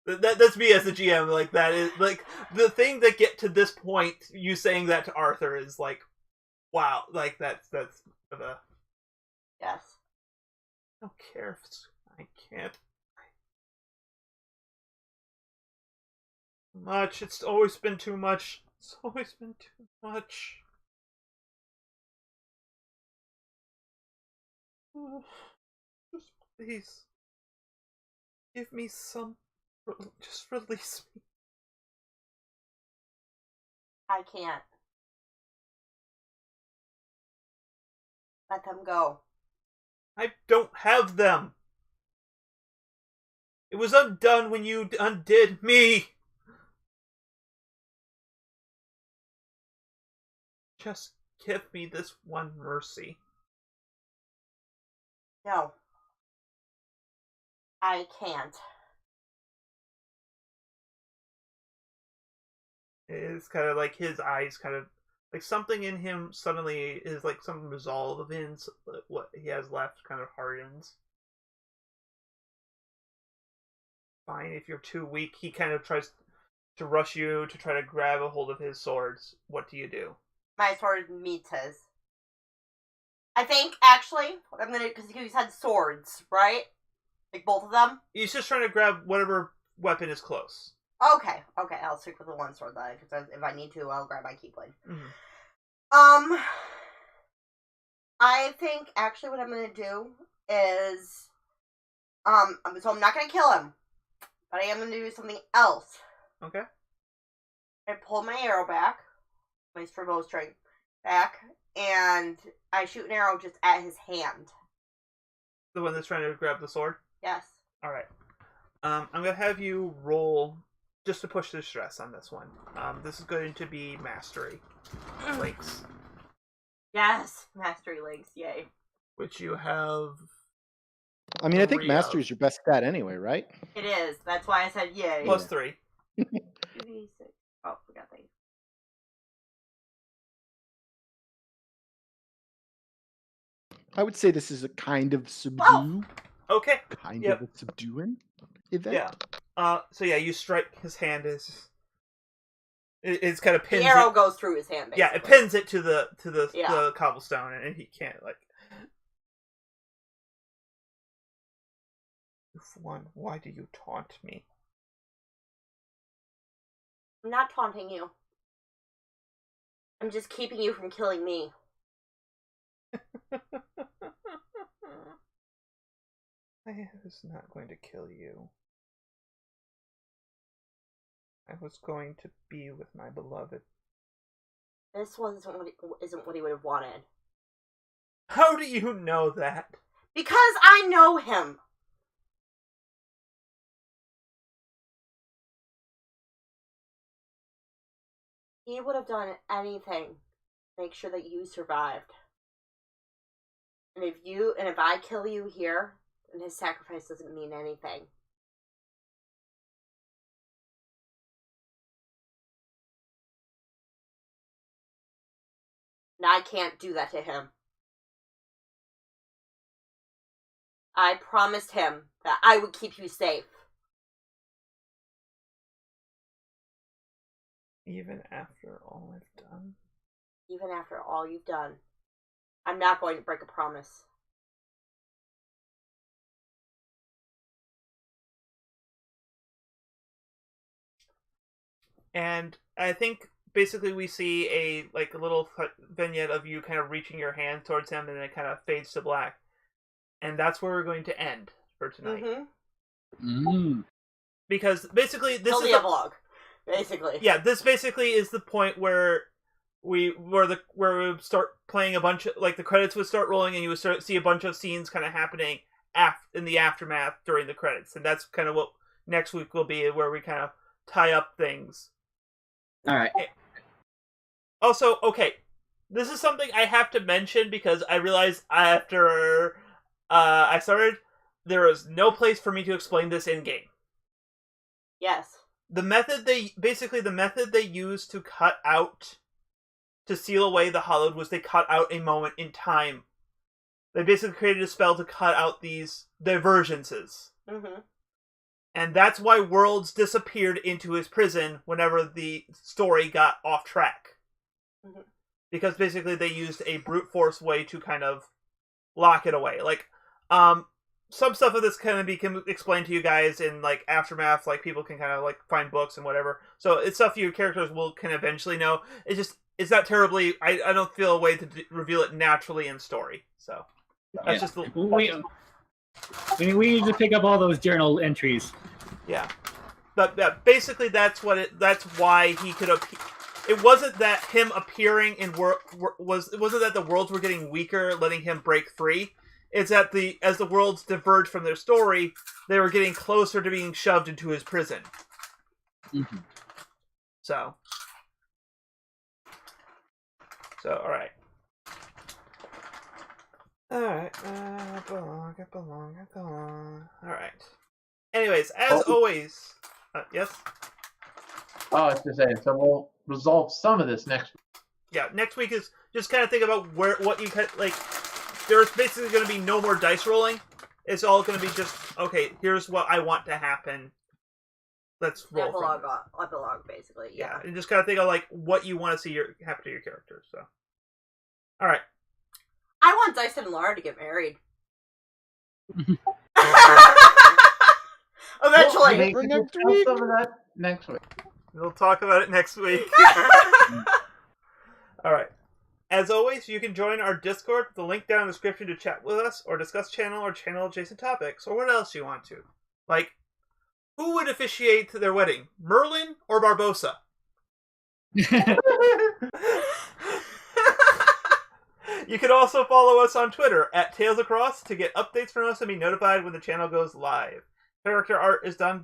That's me as the GM. Like, that is like the thing that get to this point. You saying that to Arthur is like, wow. Like that's the. Yes. I don't care if I can't. Much. It's always been too much. It's always been too much. Just please. Give me some. Just release me. I can't. Let them go. I don't have them. It was undone when you undid me. Just give me this one mercy. No. I can't. It's kind of like his eyes kind of like something in him suddenly is like some resolve of his what he has left kind of hardens. Fine, if you're too weak, he kind of tries to rush you to try to grab a hold of his swords. What do you do? My sword meets his. I think, actually, what I'm gonna... Because he's had swords, right? Like, both of them? He's just trying to grab whatever weapon is close. Okay, I'll stick with the one sword then. Because if I need to, I'll grab my keyblade. Mm-hmm. I think, actually, what I'm gonna do is... so I'm not gonna kill him. But I am gonna do something else. Okay. I pull my arrow back. My bowstring back. And I shoot an arrow just at his hand. The one that's trying to grab the sword? Yes. Alright. I'm going to have you roll just to push the stress on this one. This is going to be Mastery links. Yes. Mastery links. Yay. Which you have... I mean, I think 3 Mastery of. is your best stat anyway, right? It is. That's why I said yay. Plus 3. 2d6. Oh, forgot that. I would say this is a kind of subdue. Oh! Okay. Kind Yep. of a subduing event. Yeah. So yeah, you strike his hand as... It's kind of pins The arrow it. goes through his hand, basically. Yeah, it pins it to the Yeah. cobblestone, and he can't like. One, why do you taunt me? I'm not taunting you. I'm just keeping you from killing me. I was not going to kill you. I was going to be with my beloved. This isn't what he would have wanted. How do you know that? Because I know him. He would have done anything to make sure that you survived. And if I kill you here, then his sacrifice doesn't mean anything. And I can't do that to him. I promised him that I would keep you safe. Even after all I've done? Even after all you've done. I'm not going to break a promise. And I think basically we see a little vignette of you kind of reaching your hand towards him, and then it kind of fades to black. And that's where we're going to end for tonight. Mm-hmm. Because basically this is the epilogue. Basically. Yeah, this basically is the point where we would start playing a bunch of, like, the credits would start rolling, and you would see a bunch of scenes kind of happening in the aftermath during the credits. And that's kind of what next week will be, where we kind of tie up things. All right. Also, okay, this is something I have to mention because I realized after I started, there is no place for me to explain this in game. Yes. The method they used to cut out, to seal away the hollowed, was they cut out a moment in time. They basically created a spell to cut out these divergences. Mm-hmm. And that's why Worlds disappeared into his prison whenever the story got off track. Mm-hmm. Because basically they used a brute force way to kind of lock it away. Like, some stuff of this can be explained to you guys in, like, Aftermath. Like, people can kind of, like, find books and whatever. So it's stuff your characters can eventually know. It's not terribly... I don't feel a way to reveal it naturally in story. So that's just the... We need to pick up all those journal entries. Yeah. But basically that's why he could it wasn't that him appearing in it wasn't that the worlds were getting weaker, letting him break free. It's that as the worlds diverged from their story, they were getting closer to being shoved into his prison. Mm-hmm. So all right. Alright. Alright. Anyways, as always... yes? Oh, I was going to say, so we'll resolve some of this next week. Yeah, next week is just kind of think about what you... Like, there's basically going to be no more dice rolling. It's all going to be just, okay, here's what I want to happen. Let's roll Epilogue, basically, yeah. And just kind of think of, like, what you want to see happen to your characters, so... Alright. I want Dice and Laura to get married. Eventually. We'll make some of that next week. We'll talk about it next week. Alright. As always, you can join our Discord with the link down in the description to chat with us or discuss channel or channel adjacent topics or what else you want to. Like, who would officiate their wedding? Merlin or Barbossa? You can also follow us on Twitter at Tales Across to get updates from us and be notified when the channel goes live. Character art is done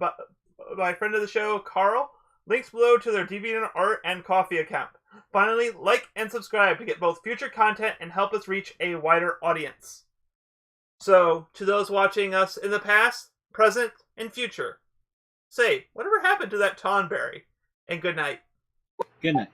by a friend of the show, Carl. Links below to their DeviantArt and Ko-fi account. Finally, like and subscribe to get both future content and help us reach a wider audience. So, to those watching us in the past, present, and future, say, whatever happened to that Tonberry? And good night. Good night.